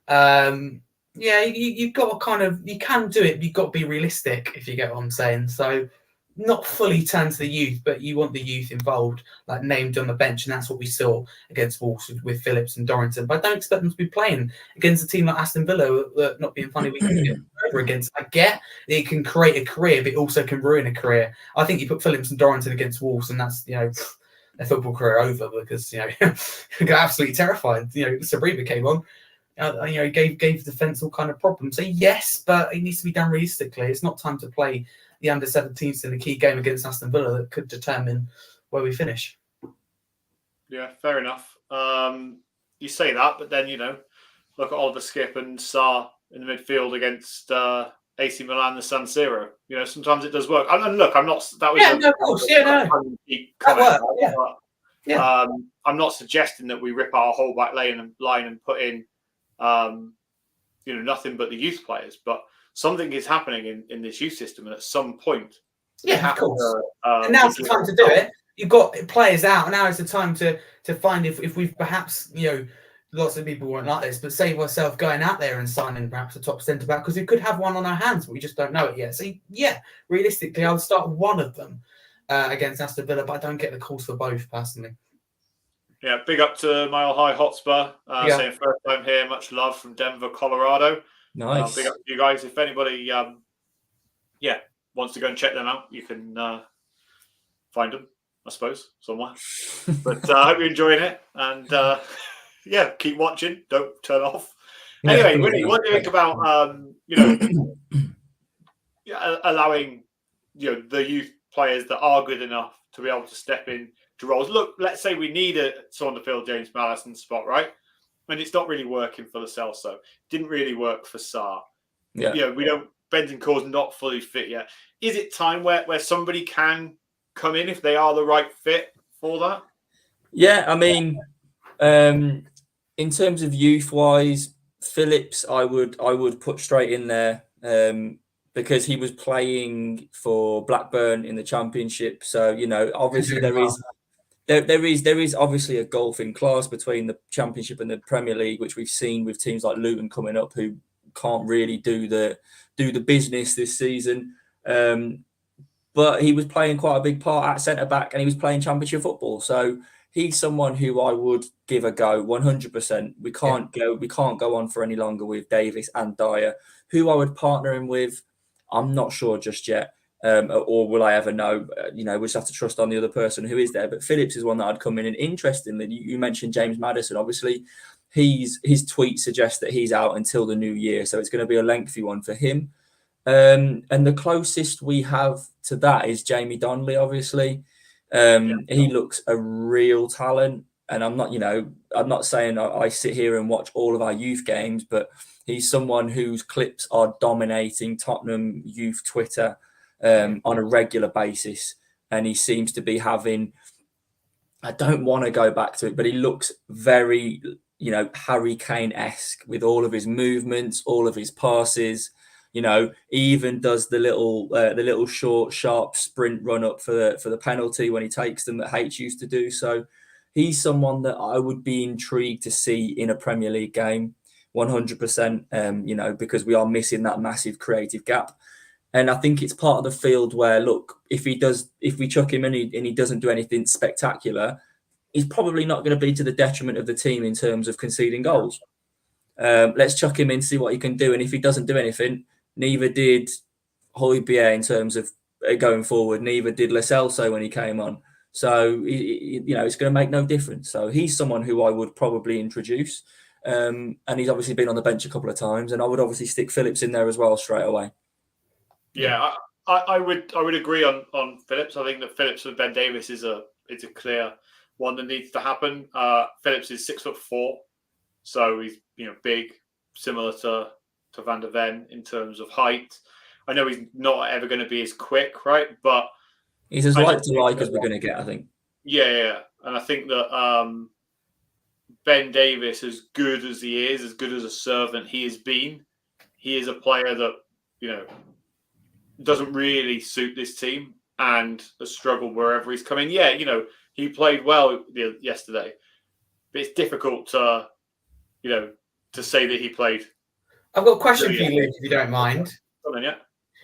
You've got to you can do it, but you've got to be realistic, if you get what I'm saying. So, not fully turn to the youth, but you want the youth involved, like named on the bench, and that's what we saw against Wolves with Phillips and Dorrington. But I don't expect them to be playing against a team like Aston Villa. Not being funny, we can get over against. I get that it can create a career, but it also can ruin a career. I think you put Phillips and Dorrington against Wolves, and that's their football career over because got absolutely terrified. Sabriba came on. Gave the defence all kind of problems. So yes, but it needs to be done realistically. It's not time to play the under-17s in a key game against Aston Villa that could determine where we finish. Yeah, fair enough. You say that, but then look at Oliver Skip and Sarr in the midfield against AC Milan, the San Siro. Sometimes it does work. And look, I'm not. That was of course, no. That worked, yeah. I'm not suggesting that we rip our whole back line and put in nothing but the youth players, but something is happening in this youth system, and at some point, of course. And now's the time to do it. You've got players out. Now is the time to find if we've perhaps lots of people won't like this, but save ourselves going out there and signing perhaps a top centre back because we could have one on our hands, but we just don't know it yet. So yeah, realistically, I would start one of them against Aston Villa, but I don't get the calls for both personally. Yeah, big up to my old High Hotspur. Saying first time here, much love from Denver, Colorado. Nice. Big up to you guys. If anybody, wants to go and check them out, you can find them, I suppose, somewhere. But I hope you're enjoying it, and keep watching. Don't turn off. Anyway, Wynnie, what do you think about allowing the youth players that are good enough to be able to step in to roles? Look, let's say we need someone to fill James Maddison's spot, right? And it's not really working for Lo Celso. Didn't really work for Sarr. Yeah. We don't. Bentancur's not fully fit yet. Is it time where somebody can come in if they are the right fit for that? Yeah, I mean, in terms of youth wise, Phillips, I would put straight in there because he was playing for Blackburn in the Championship. So obviously there is obviously a gulf in class between the Championship and the Premier League, which we've seen with teams like Luton coming up who can't really do the business this season. But he was playing quite a big part at centre back, and he was playing Championship football. So he's someone who I would give a go 100%. We can't go on for any longer with Davis and Dyer. Who I would partner him with, I'm not sure just yet. Or will I ever know? We'll just have to trust on the other person who is there. But Phillips is one that I'd come in. And interestingly, you mentioned James Maddison. Obviously, his tweet suggests that he's out until the new year. So it's going to be a lengthy one for him. And the closest we have to that is Jamie Donnelly, obviously. He looks a real talent. And I'm not saying I sit here and watch all of our youth games, but he's someone whose clips are dominating Tottenham youth Twitter on a regular basis. And he seems to be having, I don't want to go back to it, but he looks very, Harry Kane-esque with all of his movements, all of his passes. He even does the little short, sharp sprint run up for the penalty when he takes them that H used to do. So he's someone that I would be intrigued to see in a Premier League game, 100%. Because we are missing that massive creative gap. And I think it's part of the field where, look, if we chuck him in and he doesn't do anything spectacular, he's probably not going to be to the detriment of the team in terms of conceding goals. Let's chuck him in, see what he can do. And if he doesn't do anything, neither did Højbjerg in terms of going forward, neither did Lo Celso when he came on. So, it's going to make no difference. So he's someone who I would probably introduce. And he's obviously been on the bench a couple of times. And I would obviously stick Phillips in there as well straight away. Yeah, I would agree on Phillips. I think that Phillips with Ben Davies is a clear one that needs to happen. Phillips is 6'4", so he's big, similar to Van der Ven in terms of height. I know he's not ever going to be as quick, right? But he's as like as we're going to get, I think. Yeah, and I think that Ben Davies, as good as he is, as good as a servant he has been, he is a player that doesn't really suit this team and has struggled wherever he's come in. Yeah, he played well yesterday, but it's difficult to say that he played. I've got a question for you, Luke, if you don't mind. Come on, yeah.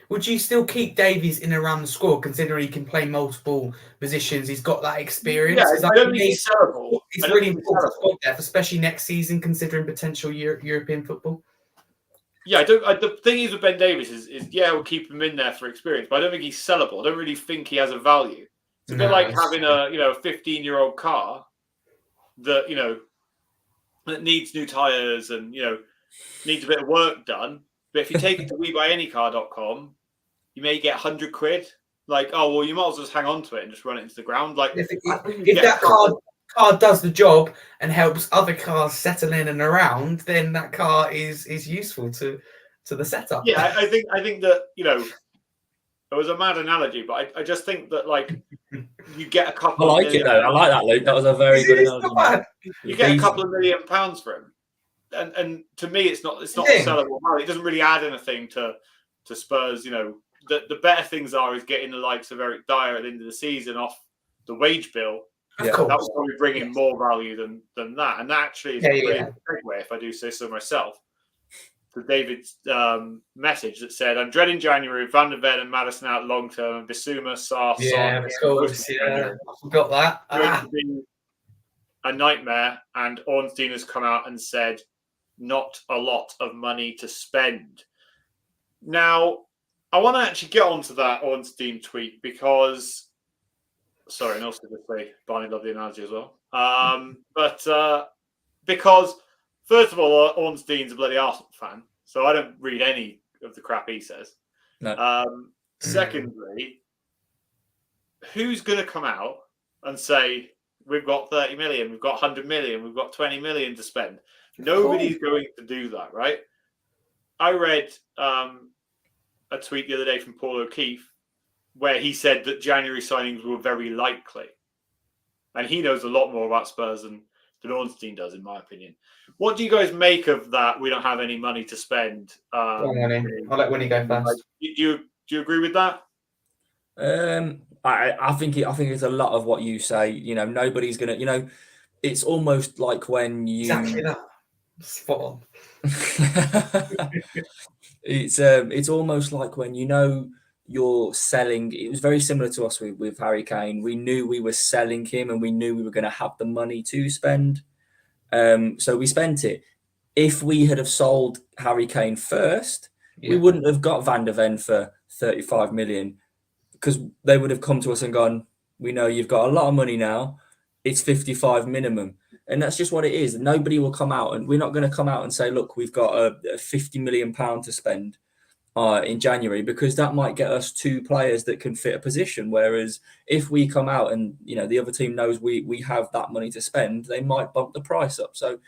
Would you still keep Davies in around the squad, considering he can play multiple positions? He's got that experience. Yeah, I don't think he's terrible. It's really important to depth, especially next season, considering potential European football. Yeah, the thing is with Ben Davies is we'll keep him in there for experience, but I don't think he's sellable. I don't really think he has a value. It's a bit like having a 15-year-old car that that needs new tires and needs a bit of work done. But if you take it to WeBuyAnyCar.com, you may get £100. Like, oh well, you might as well just hang on to it and just run it into the ground. Like, if that car does the job and helps other cars settle in and around, then that car is useful to the setup. Yeah, I think that it was a mad analogy, but I just think that you get a couple. I like it though. I like that, Luke. That was a very good analogy. You get a couple of £1 million for him, and to me, it's not sellable. It doesn't really add anything to Spurs. The better things is getting the likes of Eric Dyer at the end of the season off the wage bill. Yeah. That would probably bring in more value than that. And that actually is a brilliant segue, if I do say so myself, to David's message that said, I'm dreading January, Van der Ven and Maddison out long term, and Bissouma, Sarr, Son. I forgot that. It's going to be a nightmare. And Ornstein has come out and said, not a lot of money to spend. Now, I want to actually get onto that Ornstein tweet because... Sorry, and also just say Barney loved the analogy as well. Because first of all, Ornstein's a bloody Arsenal fan, so I don't read any of the crap he says. No. Secondly, who's going to come out and say we've got 30 million, we've got 100 million, we've got 20 million to spend? Nobody's going to do that, right? I read a tweet the other day from Paul O'Keefe where he said that January signings were very likely. And he knows a lot more about Spurs than Ornstein does, in my opinion. What do you guys make of that? We don't have any money to spend. I'll let Wynnie go first. Do you agree with that? I think it's a lot of what you say. Nobody's gonna. It's almost like when you exactly that. Spot on. It's almost like when you're selling. It was very similar to us with Harry Kane. We knew we were selling him and we knew we were going to have the money to spend. So we spent it. If we had have sold Harry Kane first, we wouldn't have got Van der Ven for 35 million because they would have come to us and gone, we know you've got a lot of money now. It's 55 minimum. And that's just what it is. Nobody will come out and we're not going to come out and say, look, we've got a 50 million pound to spend. in January, because that might get us 2 players that can fit a position. Whereas if we come out and the other team knows we have that money to spend, they might bump the price up. So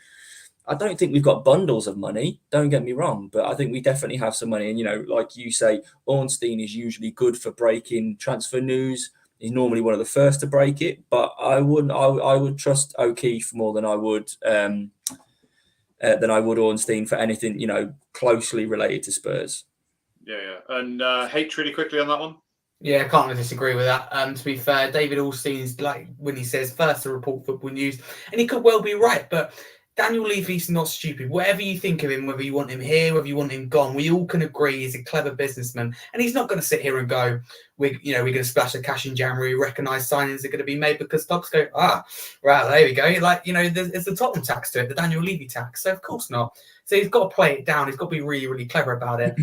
I don't think we've got bundles of money, don't get me wrong, but I think we definitely have some money. And like you say, Ornstein is usually good for breaking transfer news. He's normally one of the first to break it, but I would trust O'Keefe more than I would Ornstein for anything closely related to Spurs. Yeah. And H, really quickly on that one. Yeah, I can't really disagree with that. To be fair, David Ornstein's, like when he says first to report football news, and he could well be right, but Daniel Levy's not stupid. Whatever you think of him, whether you want him here, whether you want him gone, we all can agree he's a clever businessman, and he's not going to sit here and go, we're going to splash the cash in January, recognise signings are going to be made because clubs go, right, there we go. Like, there's the Tottenham tax to it, the Daniel Levy tax. So of course not. So he's got to play it down. He's got to be really, really clever about it.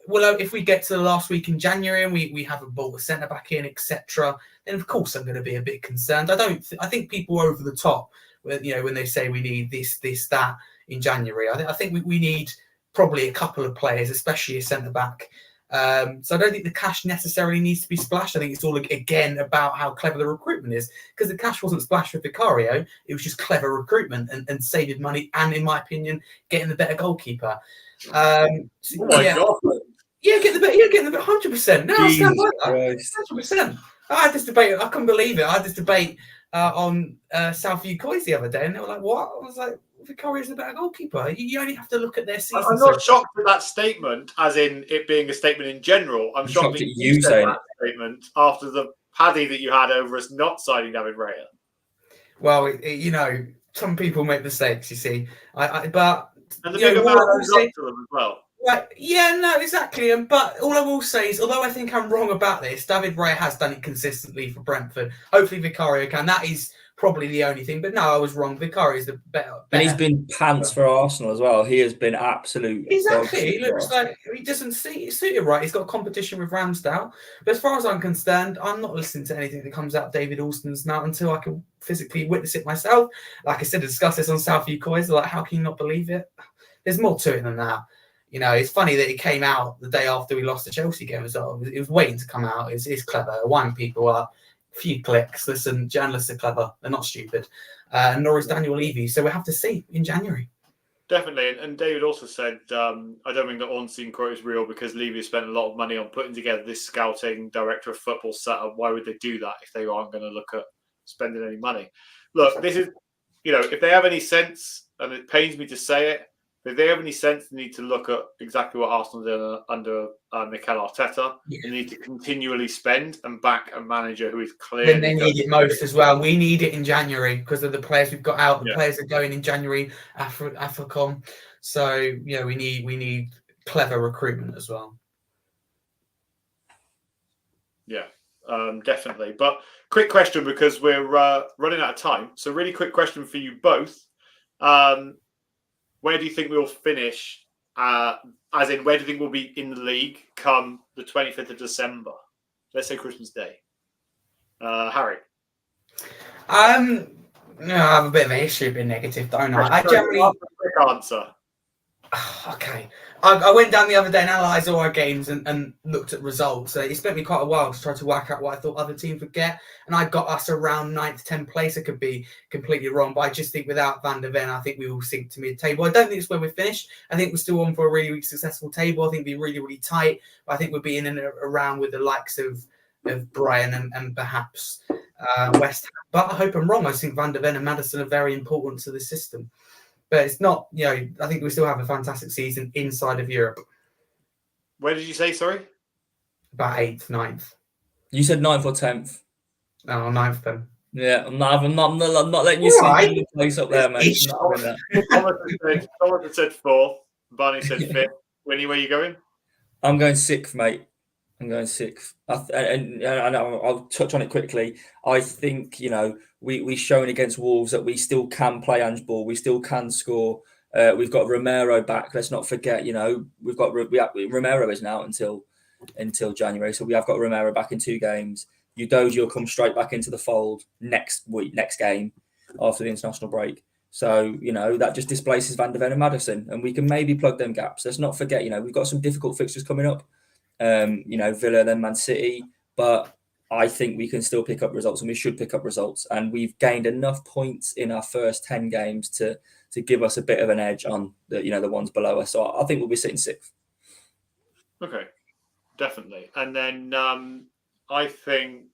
Well, if we get to the last week in January and we haven't bought a centre back in, etc., then of course I'm going to be a bit concerned. I think people are over the top. When they say we need this, that in January, I think we need probably a couple of players, especially a centre back. So I don't think the cash necessarily needs to be splashed. I think it's all again about how clever the recruitment is, because the cash wasn't splashed with Vicario. It was just clever recruitment and saving money, and in my opinion, getting the better goalkeeper. God. Yeah, getting the 100%. No, I stand by that. 100%. I had this debate. I couldn't believe it. I had this debate on Southview Coys the other day, and they were like, "What?" I was like, "Vicario's the better goalkeeper." You only have to look at their season. I'm not shocked at that statement, as in it being a statement in general. I'm shocked that you said that statement after the paddy that you had over us not signing David Raya. Well, some people make mistakes. You see, but and the bigger man owns up to them as well. Right, yeah, no, exactly. But all I will say is, although I think I'm wrong about this, David Raya has done it consistently for Brentford. Hopefully Vicario can. That is probably the only thing. But no, I was wrong. Vicario is the better. And he's been pants for Arsenal as well. He has been absolute. Exactly. He looks like he doesn't suit it right. He's got competition with Ramsdale. But as far as I'm concerned, I'm not listening to anything that comes out David Alston's mouth until I can physically witness it myself. Like I said, discuss this on Southview Coys. Like, how can you not believe it? There's more to it than that. It's funny that it came out the day after we lost the Chelsea game as well. It was waiting to come out. It's clever. Wind people up. Few clicks. Listen, journalists are clever. They're not stupid. Nor is Daniel Levy. So we'll have to see in January. Definitely. And David also said, I don't think the Ornstein quote is real because Levy has spent a lot of money on putting together this scouting director of football setup. Why would they do that if they aren't going to look at spending any money? Look, this is, if they have any sense, and it pains me to say it, if they have any sense, they need to look at exactly what Arsenal did under Mikel Arteta. Yeah. They need to continually spend and back a manager who is clear. And they need it most as well. We need it in January because of the players we've got out. The players are going in January, AFCON. So, we need clever recruitment as well. Yeah, definitely. But quick question, because we're running out of time. So really quick question for you both. Where do you think we'll finish? As in, where do you think we'll be in the league come the 25th of December? Let's say Christmas Day. Harry? I have a bit of a history of being negative, don't I? I generally... Quick answer. Okay. I went down the other day and analysed all our games and looked at results. It spent me quite a while to try to work out what I thought other teams would get. And I got us around 9th, 10th place. I could be completely wrong, but I just think without Van der Ven, I think we will sink to mid-table. I don't think it's where we're finished. I think we're still on for a really, really successful table. I think it'll be really, really tight. But I think we'll be in and around with the likes of Brighton and perhaps West Ham. But I hope I'm wrong. I think Van der Ven and Maddison are very important to the system. But it's not, I think we still have a fantastic season inside of Europe. Where did you say, sorry? About 8th, 9th. You said 9th or 10th? No, 9th then. Yeah, I'm not letting you see the place up there, mate. Thomas said 4th. Barney said 5th. Winnie, where are you going? I'm going 6th, mate. I'm going 6th. And I'll touch on it quickly. I think, we've shown against Wolves that we still can play Ange ball. We still can score. We've got Romero back. Let's not forget, we've got Romero isn't out until January. So we have got Romero back in 2 games. Udogie will come straight back into the fold next game after the international break. So, that just displaces Van der Ven and Maddison, and we can maybe plug them gaps. Let's not forget, we've got some difficult fixtures coming up. Villa, then Man City, but I think we can still pick up results, and we should pick up results. And we've gained enough points in our first 10 games to give us a bit of an edge on the ones below us. So I think we'll be sitting 6th. Okay, definitely. And then I think,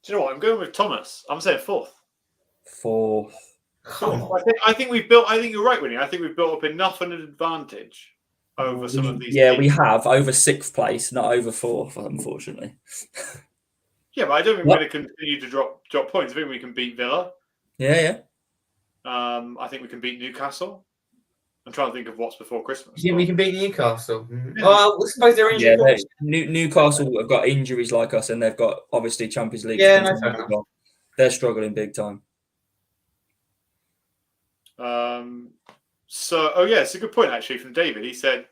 do you know what? I'm going with Thomas. I'm saying 4th. 4th. I think we've built. I think you're right, Wynnie. I think we've built up enough of an advantage over some of these. Yeah, teams. we have over 6th place, not over 4th, unfortunately. Yeah, but I don't think we're going to continue to drop points. I think we can beat Villa. Yeah. I think we can beat Newcastle. I'm trying to think of what's before Christmas. Yeah, we can beat Newcastle. Well, I suppose they're injured. Yeah, Newcastle have got injuries like us, and they've got obviously Champions League. Yeah, no, fair enough. They're struggling big time. It's a good point actually from David. He said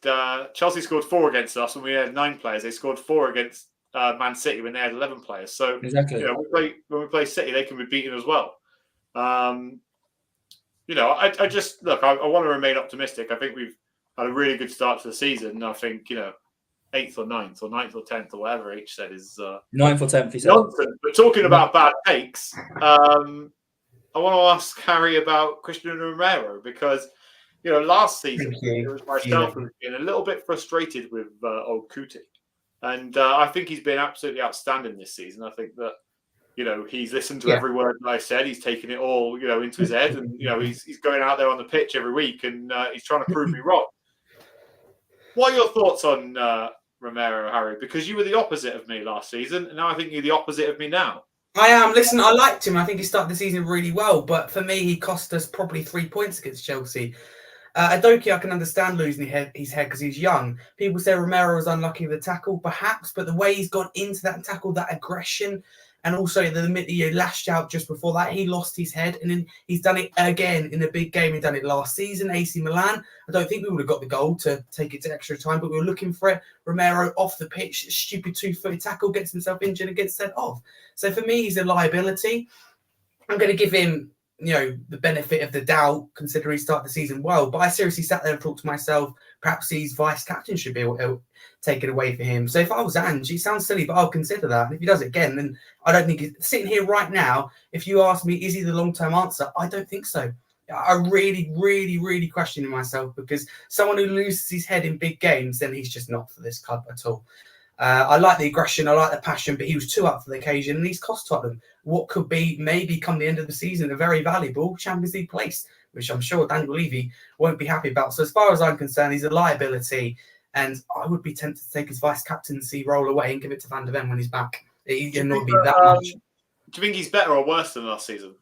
Chelsea scored 4 against us when we had 9 players. They scored 4 against Man City when they had 11 players. So exactly, when we play City, they can be beaten as well. I just look. I want to remain optimistic. I think we've had a really good start to the season. I think 8th or 9th or 9th or 10th or whatever each said is 9th or 10th. He said nonsense. But talking about bad takes, I want to ask Harry about Cristiano Romero because, last season it was myself who was being a little bit frustrated with old Kuti. And I think he's been absolutely outstanding this season. I think that, he's listened to every word that I said. He's taken it all, into his head. And, he's going out there on the pitch every week and he's trying to prove me wrong. What are your thoughts on Romero, Harry? Because you were the opposite of me last season. And now I think you're the opposite of me now. I am. Listen, I liked him. I think he started the season really well. But for me, he cost us probably 3 points against Chelsea. Adoki, I can understand losing his head because he's young. People say Romero was unlucky with the tackle, perhaps. But the way he's gone into that tackle, that aggression, and also the minute he lashed out just before that, he lost his head. And then he's done it again in a big game. He'd done it last season, AC Milan. I don't think we would have got the goal to take it to extra time, but we were looking for it. Romero off the pitch, stupid 2-footed tackle, gets himself injured and gets sent off. So for me, he's a liability. I'm going to give him, the benefit of the doubt, considering he started the season well. But I seriously sat there and thought to myself, perhaps his vice captain should be taken away for him. So if I was Ange, it sounds silly, but I'll consider that. And if he does it again, then I don't think he's sitting here right now. If you ask me, is he the long-term answer? I don't think so. I really, really, really question myself because someone who loses his head in big games, then he's just not for this club at all. I like the aggression, I like the passion, but he was too up for the occasion and he's cost Tottenham what could be maybe come the end of the season a very valuable Champions League place, which I'm sure Daniel Levy won't be happy about. So as far as I'm concerned, he's a liability and I would be tempted to take his vice-captaincy role away and give it to Van der Ven when he's back. It cannot be that much. Do you think he's better or worse than last season?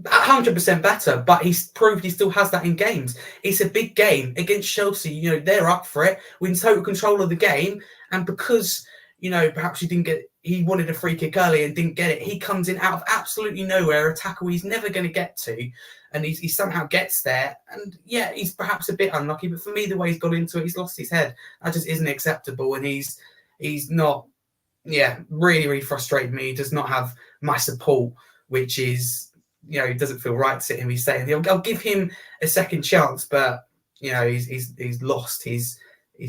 100% better, but he's proved he still has that in games. It's a big game against Chelsea. They're up for it. We're in total control of the game. And because, perhaps he wanted a free kick early and didn't get it. He comes in out of absolutely nowhere, a tackle he's never going to get to. And he somehow gets there. And yeah, he's perhaps a bit unlucky. But for me, the way he's got into it, he's lost his head. That just isn't acceptable. And he's not, really, really frustrated me. He does not have my support, which is, it doesn't feel right to sit him. He's saying, I'll give him a second chance, but he's lost his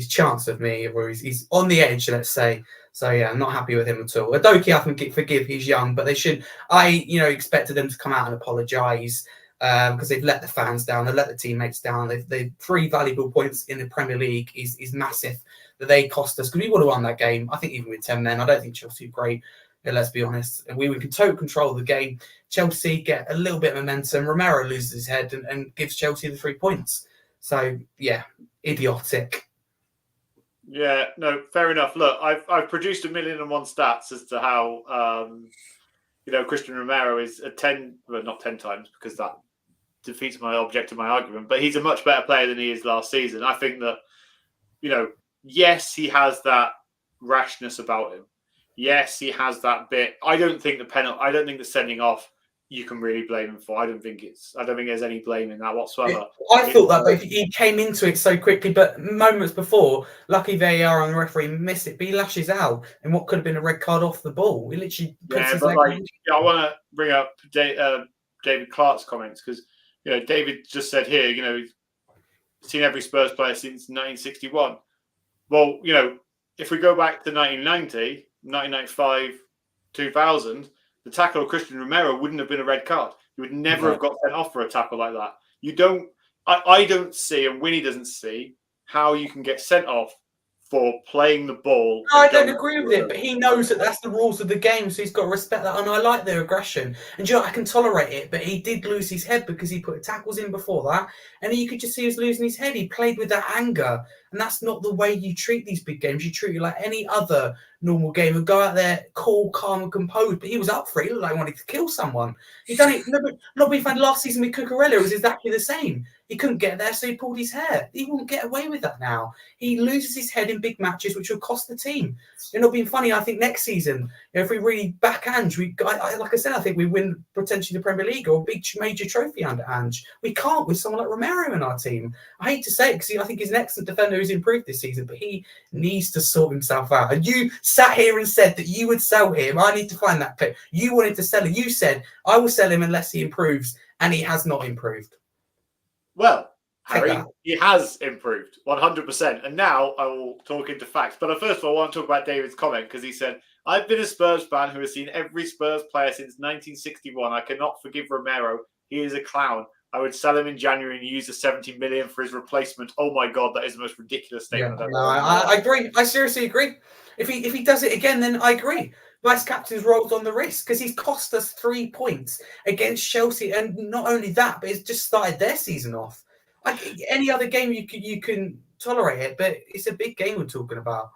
chance of me, or he's on the edge, let's say. So yeah, I'm not happy with him at all. Adoki, I can forgive. He's young, but they should. I expected them to come out and apologise because they've let the fans down, they've let the teammates down. They've 3 valuable points in the Premier League is massive that they cost us because we would have won that game. I think even with 10 men, I don't think Chelsea are great. Let's be honest. And we can total control of the game. Chelsea get a little bit of momentum. Romero loses his head and gives Chelsea the 3 points. So, yeah, idiotic. Yeah, no, fair enough. Look, I've produced 1,000,001 stats as to how, Cristian Romero is not 10 times because that defeats my object of my argument, but he's a much better player than he is last season. I think that, yes, he has that rashness about him. Yes, he has that bit. I don't think the sending off you can really blame him for. I don't think there's any blame in that whatsoever. I thought that, but he came into it so quickly. But moments before, lucky VAR on the referee missed it, but he lashes out in what could have been a red card off the ball. He literally puts his leg. I want to bring up David Clark's comments, because David just said here, he's seen every Spurs player since 1961. Well, if we go back to 1990, 1995, 2000, the tackle of Christian Romero wouldn't have been a red card. You would never have got sent off for a tackle like that. I don't see, and Wynnie doesn't see, how you can get sent off for playing the ball. No, I don't agree with it, but he knows that that's the rules of the game, so he's got to respect that. And I like their aggression. And I can tolerate it, but he did lose his head because he put tackles in before that, and you could just see he was losing his head. He played with that anger, and that's not the way you treat these big games. You treat it like any other normal game and go out there cool, calm, and composed. But he was up for it. He looked like he wanted to kill someone. He done it. Not being found last season with Cucurella. It was exactly the same. He couldn't get there, so he pulled his hair. He won't get away with that now. He loses his head in big matches, which will cost the team. You're not being funny. I think next season, if we really back Ange, like I said, I think we win potentially the Premier League or a big major trophy under Ange. We can't with someone like Romero in our team. I hate to say it because I think he's an excellent defender who's improved this season, but he needs to sort himself out. And you sat here and said that you would sell him. I need to find that clip. You wanted to sell him. You said, I will sell him unless he improves, and he has not improved. Well, Harry, he has improved 100%. And now I will talk into facts. But first of all, I want to talk about David's comment because he said, I've been a Spurs fan who has seen every Spurs player since 1961. I cannot forgive Romero. He is a clown. I would sell him in January and use the 70 million for his replacement. Oh my God, that is the most ridiculous statement I've ever heard. I agree. I seriously agree. If he does it again, then I agree. Vice captain's rolled on the wrist because he's cost us 3 points against Chelsea, and not only that, but it's just started their season off. Like any other game, you can tolerate it, but it's a big game we're talking about.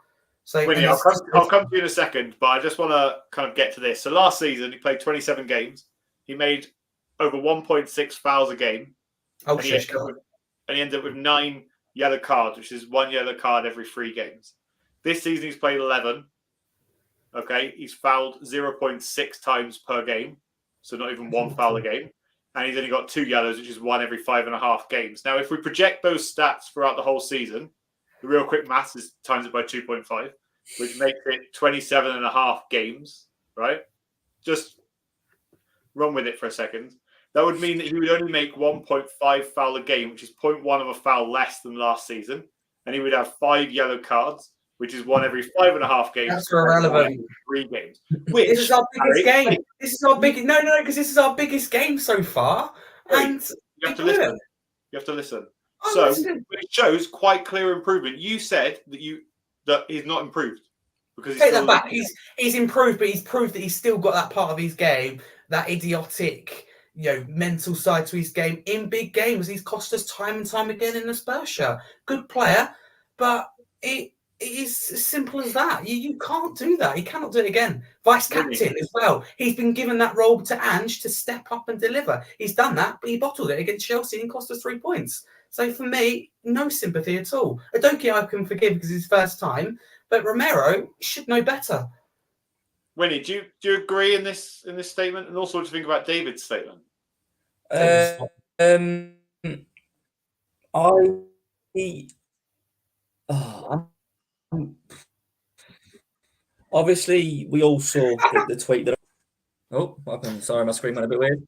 So, Wynnie, I'll come to you in a second, but I just want to kind of get to this. So last season, he played 27 games. He made over 1.6 fouls a game. Oh, and shit. He ended up with 9 yellow cards, which is 1 yellow card every 3 games. This season, he's played 11. Okay, he's fouled 0.6 times per game, so not even 1 foul a game. And he's only got 2 yellows, which is 1 every 5.5 games. Now, if we project those stats throughout the whole season, the real quick maths is times it by 2.5, which makes it 27.5 games, right? Just run with it for a second. That would mean that he would only make 1.5 foul a game, which is 0.1 of a foul less than last season. And he would have 5 yellow cards, which is 1 every 5.5 games. That's irrelevant. 3 games. This is our biggest game. This is our biggest. No, because this is our biggest game so far. And you have to listen. You have to listen. It shows quite clear improvement. You said that he's not improved because he's take that back. He's improved, but he's proved that he's still got that part of his game, that idiotic, mental side to his game in big games. He's cost us time and time again in the Spurs shirt. Good player, but it is as simple as that. You can't do that. He cannot do it again. Vice captain as well. He's been given that role to Ange to step up and deliver. He's done that, but he bottled it against Chelsea and cost us 3 points. So for me, no sympathy at all. Adoki I can forgive because it's his first time, but Romero should know better. Wynnie, do you agree in this statement? And also, what do you think about David's statement? Obviously, we all saw the tweet that. Oh, what happened? Sorry, my screen went a bit weird.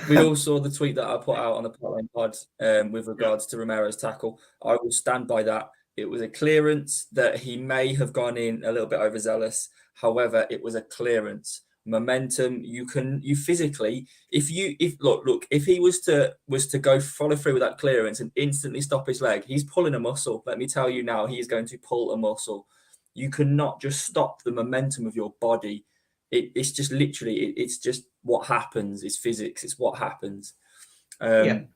We all saw the tweet that I put out on the Potline Pod with regards to Romero's tackle. I will stand by that. It was a clearance that he may have gone in a little bit overzealous. However, it was a clearance. Momentum. You physically, if he was to go follow through with that clearance and instantly stop his leg, he's pulling a muscle. Let me tell you now, he is going to pull a muscle. You cannot just stop the momentum of your body. It's just literally, it's just what happens. It's physics. It's what happens. But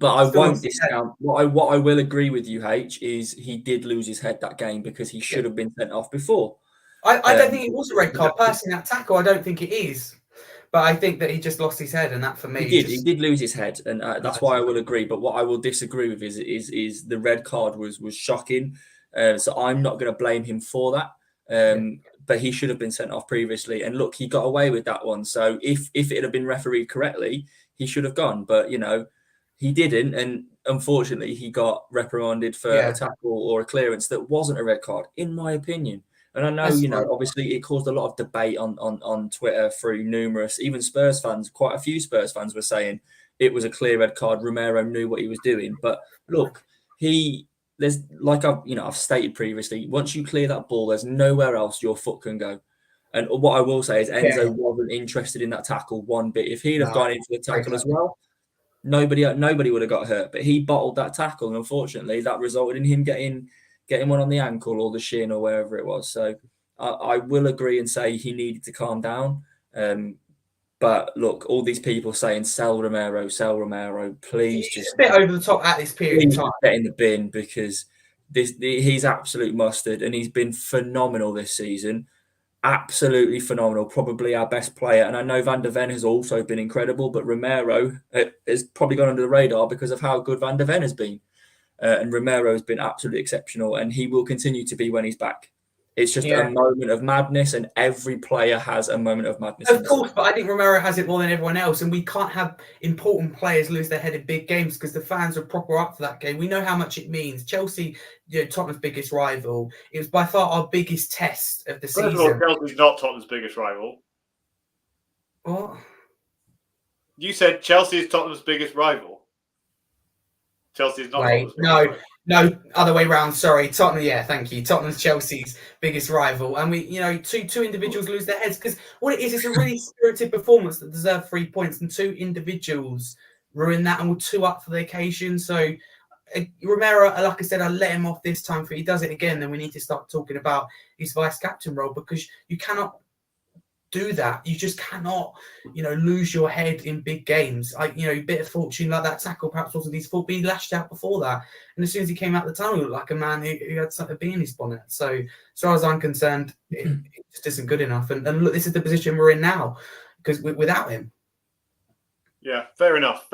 I won't discount. What I will agree with you, H, is he did lose his head that game because he should have been sent off before. I don't think it was a red card. Personally, that tackle, I don't think it is. But I think that he just lost his head, and that for me, he did lose his head, and that's why I will agree. But what I will disagree with is the red card was shocking. So I'm not going to blame him for that. But he should have been sent off previously. And look, he got away with that one. So if it had been refereed correctly, he should have gone. But, he didn't. And unfortunately, he got reprimanded for a tackle or a clearance that wasn't a red card, in my opinion. And I know, That's you know, fine. obviously it caused a lot of debate on Twitter through numerous, even Spurs fans, quite a few Spurs fans were saying it was a clear red card. Romero knew what he was doing. But look, there's like I've stated previously, once you clear that ball, there's nowhere else your foot can go. And what I will say is Enzo wasn't interested in that tackle one bit. If he'd have gone into the tackle as well, nobody would have got hurt. But he bottled that tackle, and unfortunately, that resulted in him getting one on the ankle or the shin or wherever it was. So I will agree and say he needed to calm down. But look, all these people saying sell Romero, please He's just a bit over the top at this period of time. get in the bin, because he's absolute mustard, and he's been phenomenal this season. Absolutely phenomenal, probably our best player. And I know Van der Ven has also been incredible, but Romero has probably gone under the radar because of how good Van der Ven has been. And Romero has been absolutely exceptional, and he will continue to be when he's back. It's just a moment of madness, and every player has a moment of madness. Of course, but I think Romero has it more than everyone else, and we can't have important players lose their head in big games because the fans are proper up for that game. We know how much it means. Chelsea, Tottenham's biggest rival. It was by far our biggest test of the season. First of all, Chelsea's not Tottenham's biggest rival. What? You said Chelsea is Tottenham's biggest rival. Chelsea is not. Wait, no, other way round. Sorry, Tottenham. Thank you. Tottenham's Chelsea's biggest rival, and we, two individuals lose their heads because what it is, it's a really spirited performance that deserved 3 points, and two individuals ruined that and were too up for the occasion. So Romero, like I said, I let him off this time. If he does it again, then we need to start talking about his vice captain role, because you cannot do that. You just cannot, lose your head in big games. A bit of fortune like that tackle perhaps wasn't his fault, but he lashed out before that. And as soon as he came out the tunnel, he looked like a man who had something to be in his bonnet. So as far as I'm concerned, it just isn't good enough. And look, this is the position we're in now because without him. Yeah, fair enough.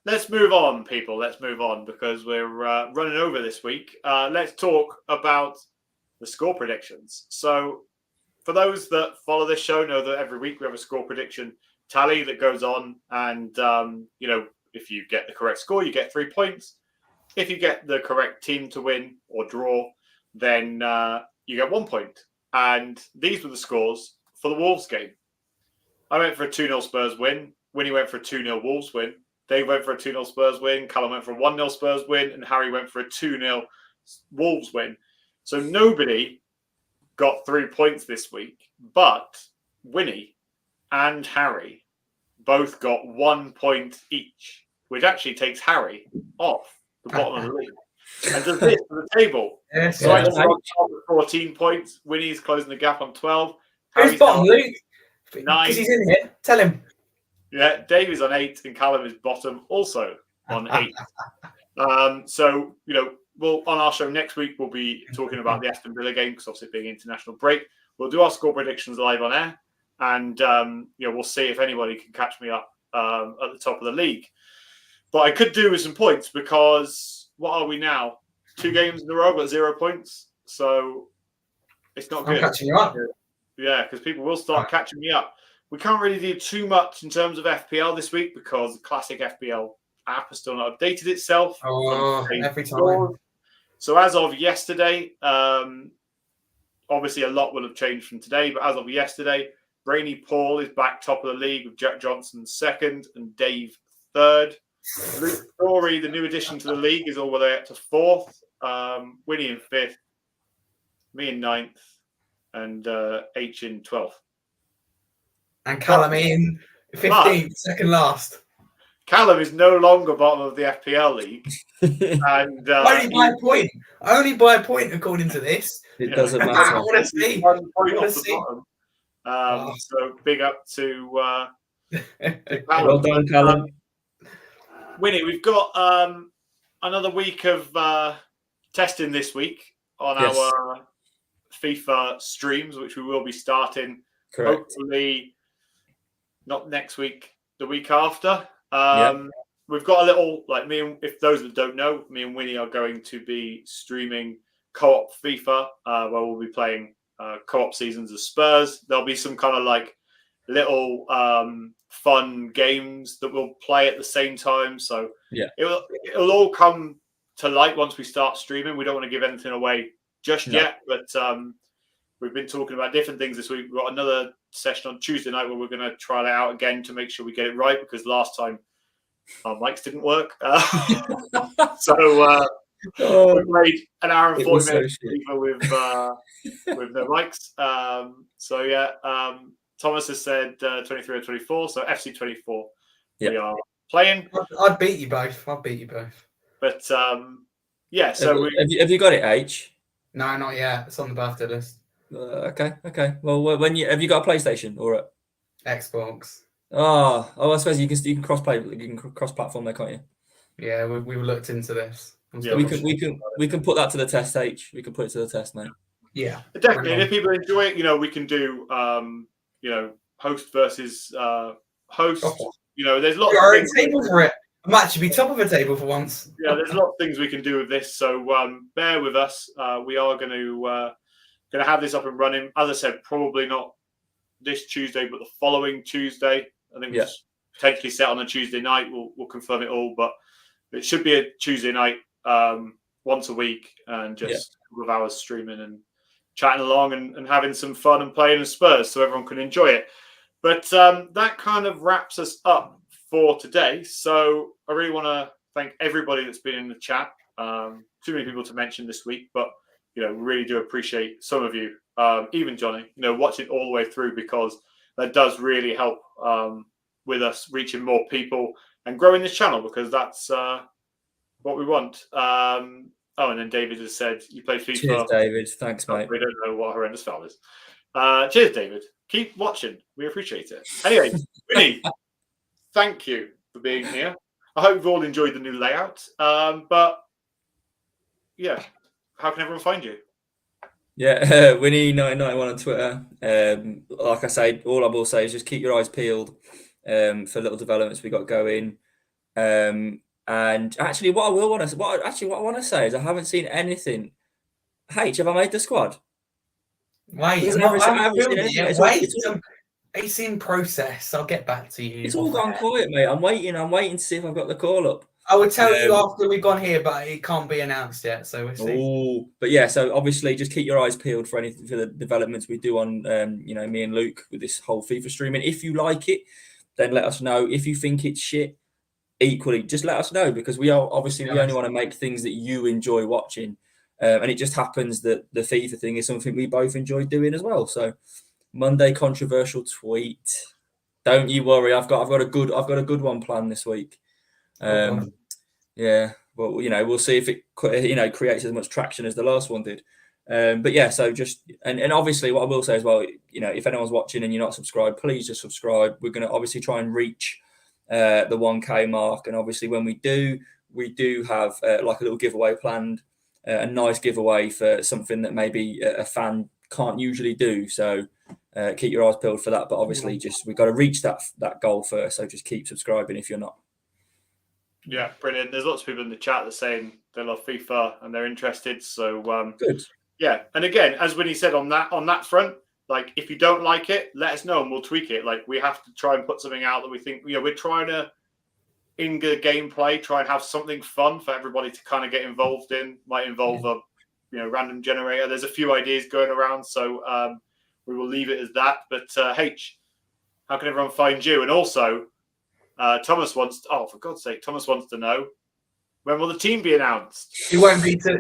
Let's move on, people. Let's move on because we're running over this week. Let's talk about the score predictions. So for those that follow this show, know that every week we have a score prediction tally that goes on. And, if you get the correct score, you get 3 points. If you get the correct team to win or draw, then you get 1 point. And these were the scores for the Wolves game. I went for a 2-0 Spurs win. Wynnie went for a 2-0 Wolves win. Dave went for a 2-0 Spurs win. Callum went for a 1-0 Spurs win. And Harry went for a 2-0 Wolves win. So nobody got 3 points this week, but Wynnie and Harry both got 1 point each, which actually takes Harry off the bottom of the league and does this to the table. Yes, so I'm on top with 14 points. Winnie's closing the gap on 12. Who's bottom, Luke? 9. Because he's in here. Tell him. Yeah, Dave is on 8 and Callum is bottom, also on 8. So, on our show next week, we'll be talking about the Aston Villa game because obviously being international break. We'll do our score predictions live on air, and we'll see if anybody can catch me up at the top of the league. But I could do with some points because what are we now? 2 games in a row, I've got 0 points, so it's not good. I'm catching you up. Yeah, because people will start catching me up. We can't really do too much in terms of FPL this week because the classic FPL app has still not updated itself. Every time. So as of yesterday, obviously a lot will have changed from today, but as of yesterday, Brainy Paul is back top of the league with Jack Johnson second and Dave third. Luke Story, the new addition to the league, is all the way up to fourth. Wynnie in fifth, me in ninth, and H in 12th. And Callum in 15th, second last. Callum is no longer bottom of the FPL league. And only by a point. Only by a point, according to this. It doesn't matter. I want to see. 1 point off the bottom. So big up to Callum. Well done, Callum. Wynnie, we've got another week of testing this week on our FIFA streams, which we will be starting hopefully not next week, the week after. We've got a little, if those that don't know, me and Wynnie are going to be streaming co-op FIFA, where we'll be playing co-op seasons of Spurs. There'll be some kind of little fun games that we'll play at the same time. So it'll all come to light once we start streaming. We don't want to give anything away just yet, but We've been talking about different things this week. We've got another session on Tuesday night where we're going to try that out again to make sure we get it right, because last time our mics didn't work. So we played an hour and 40 minutes with no mics. Thomas has said 23 or 24, so FC 24 we are playing. I'd beat you both. But so have you got it, H? No, not yet. It's on the birthday list. Okay. Well, when have you got a PlayStation or a Xbox? Oh, I suppose you can cross-play, you can cross-platform there, can't you? Yeah, we looked into this. Yeah, we can put that to the test, H. We can put it to the test, mate. Yeah, definitely. And if people enjoy it, we can do host versus host. There's lots of things. Table for it. I might actually be top of a table for once. Yeah, there's a lot of things we can do with this. So bear with us. We are going to have this up and running. As I said, probably not this Tuesday, but the following Tuesday. I think it's potentially set on a Tuesday night. We'll confirm it all, but it should be a Tuesday night once a week, and just a couple of hours streaming and chatting along and having some fun and playing as Spurs, so everyone can enjoy it. But that kind of wraps us up for today. So I really want to thank everybody that's been in the chat. Too many people to mention this week, but we really do appreciate some of you, even Johnny, watching all the way through, because that does really help with us reaching more people and growing this channel, because that's what we want. And then David has said you play FIFA. Cheers, David. Thanks, mate. We don't know what horrendous foul is. Cheers, David. Keep watching. We appreciate it. Anyway, Wynnie, thank you for being here. I hope you've all enjoyed the new layout. But yeah, how can everyone find you? Yeah, Wynnie1991 on Twitter. Like I say, all I will say is just keep your eyes peeled for little developments we got going. And actually, what I want to say is I haven't seen anything. H, have I made the squad? Wait, it's in process. I'll get back to you. It's all gone quiet, mate. I'm waiting to see if I've got the call up. I will tell you after we've gone here, but it can't be announced yet, so we'll see. Oh, but yeah, so obviously just keep your eyes peeled for anything, for the developments we do on, me and Luke with this whole FIFA streaming. If you like it, then let us know. If you think it's shit, equally, just let us know, because we only want to make things that you enjoy watching, and it just happens that the FIFA thing is something we both enjoy doing as well. So Monday controversial tweet. Don't you worry, I've got a good one planned this week. Yeah, well, we'll see if it creates as much traction as the last one did. But yeah, so just and obviously what I will say as well, if anyone's watching and you're not subscribed, please just subscribe. We're going to obviously try and reach the 1K mark, and obviously when we do have like a little giveaway planned, a nice giveaway for something that maybe a fan can't usually do. So keep your eyes peeled for that. But obviously, we've got to reach that goal first. So just keep subscribing if you're not. Yeah, brilliant. There's lots of people in the chat that are saying they love FIFA and they're interested. So good. Yeah, and again, as Wynnie said on that front, like if you don't like it, let us know and we'll tweak it. Like we have to try and put something out that we think we're trying to in the gameplay try and have something fun for everybody to kind of get involved in. Might involve a random generator. There's a few ideas going around, so we will leave it as that. But H, how can everyone find you? And also, Thomas wants to know, when will the team be announced? It won't be to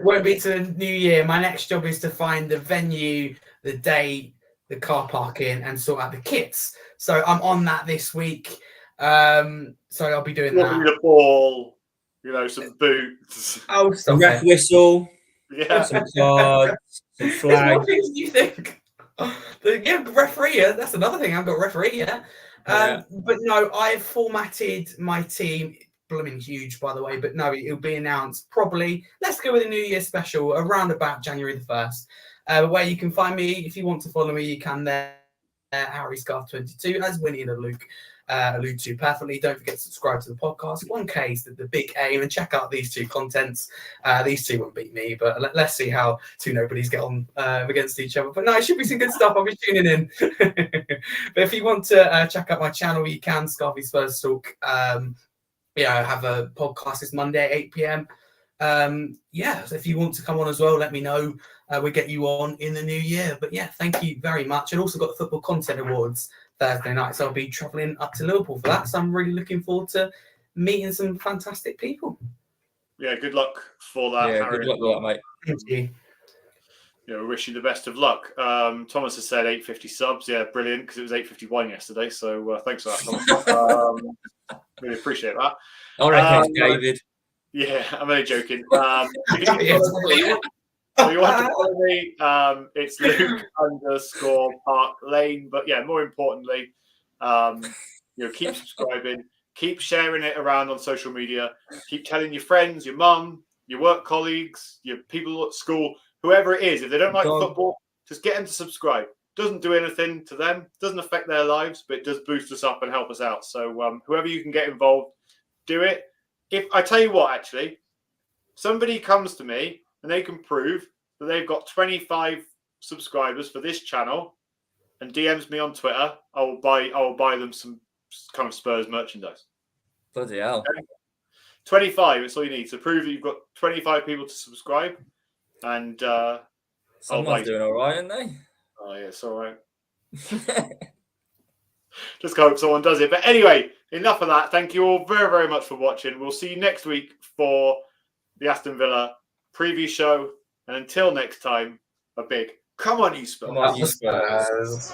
the new year. My next job is to find the venue, the date, the car parking, and sort out the kits. So I'm on that this week. So I'll be doing that. The ball, some boots. Oh, a ref whistle. Yeah. Some cards, some flags. What things do you think? Referee. Yeah, that's another thing. I've got referee. Yeah. But no, I've formatted my team. Blooming huge, by the way. But no, it'll be announced probably. Let's go with a New Year special around about January the 1st. Where you can find me if you want to follow me, you can there. Harry Scarf 22 as Wynnie and Luke allude to perfectly. Don't forget to subscribe to the podcast. 1K is the big aim, and check out these two contents. These two won't beat me, but let's see how two nobodies get on against each other. But no, it should be some good stuff. I'll be tuning in. But if you want to check out my channel, you can. Scarfy Spurs Talk. I have a podcast this Monday at 8 p.m. So if you want to come on as well, let me know. We'll get you on in the new year. But yeah, thank you very much. And also got the Football Content Awards Thursday night, so I'll be travelling up to Liverpool for that. So I'm really looking forward to meeting some fantastic people. Yeah, good luck for that, Yeah, Harry. good luck with that, mate. Thank you. Yeah, we wish you the best of luck. Thomas has said 850 subs. Yeah, brilliant, because it was 851 yesterday. So thanks for that, Thomas. Really appreciate that. I reckon it's David. Yeah, I'm only joking. You want to follow me, it's Luke_Park Lane. But yeah, more importantly, keep subscribing, keep sharing it around on social media, keep telling your friends, your mum, your work colleagues, your people at school, whoever it is. If they don't like football, just get them to subscribe. Doesn't do anything to them, doesn't affect their lives, but it does boost us up and help us out. So whoever you can get involved, do it. If I tell you what, actually, somebody comes to me and they can prove that they've got 25 subscribers for this channel and DMs me on Twitter, I will buy them some kind of Spurs merchandise. Bloody hell. Okay? 25, that's all you need to prove that you've got 25 people to subscribe. And someone's doing all right, aren't they? Oh, yeah, it's all right. Just hope someone does it. But anyway, enough of that. Thank you all very, very much for watching. We'll see you next week for the Aston Villa preview show. And until next time, a big come on, you Spurs. Come on, you Spurs.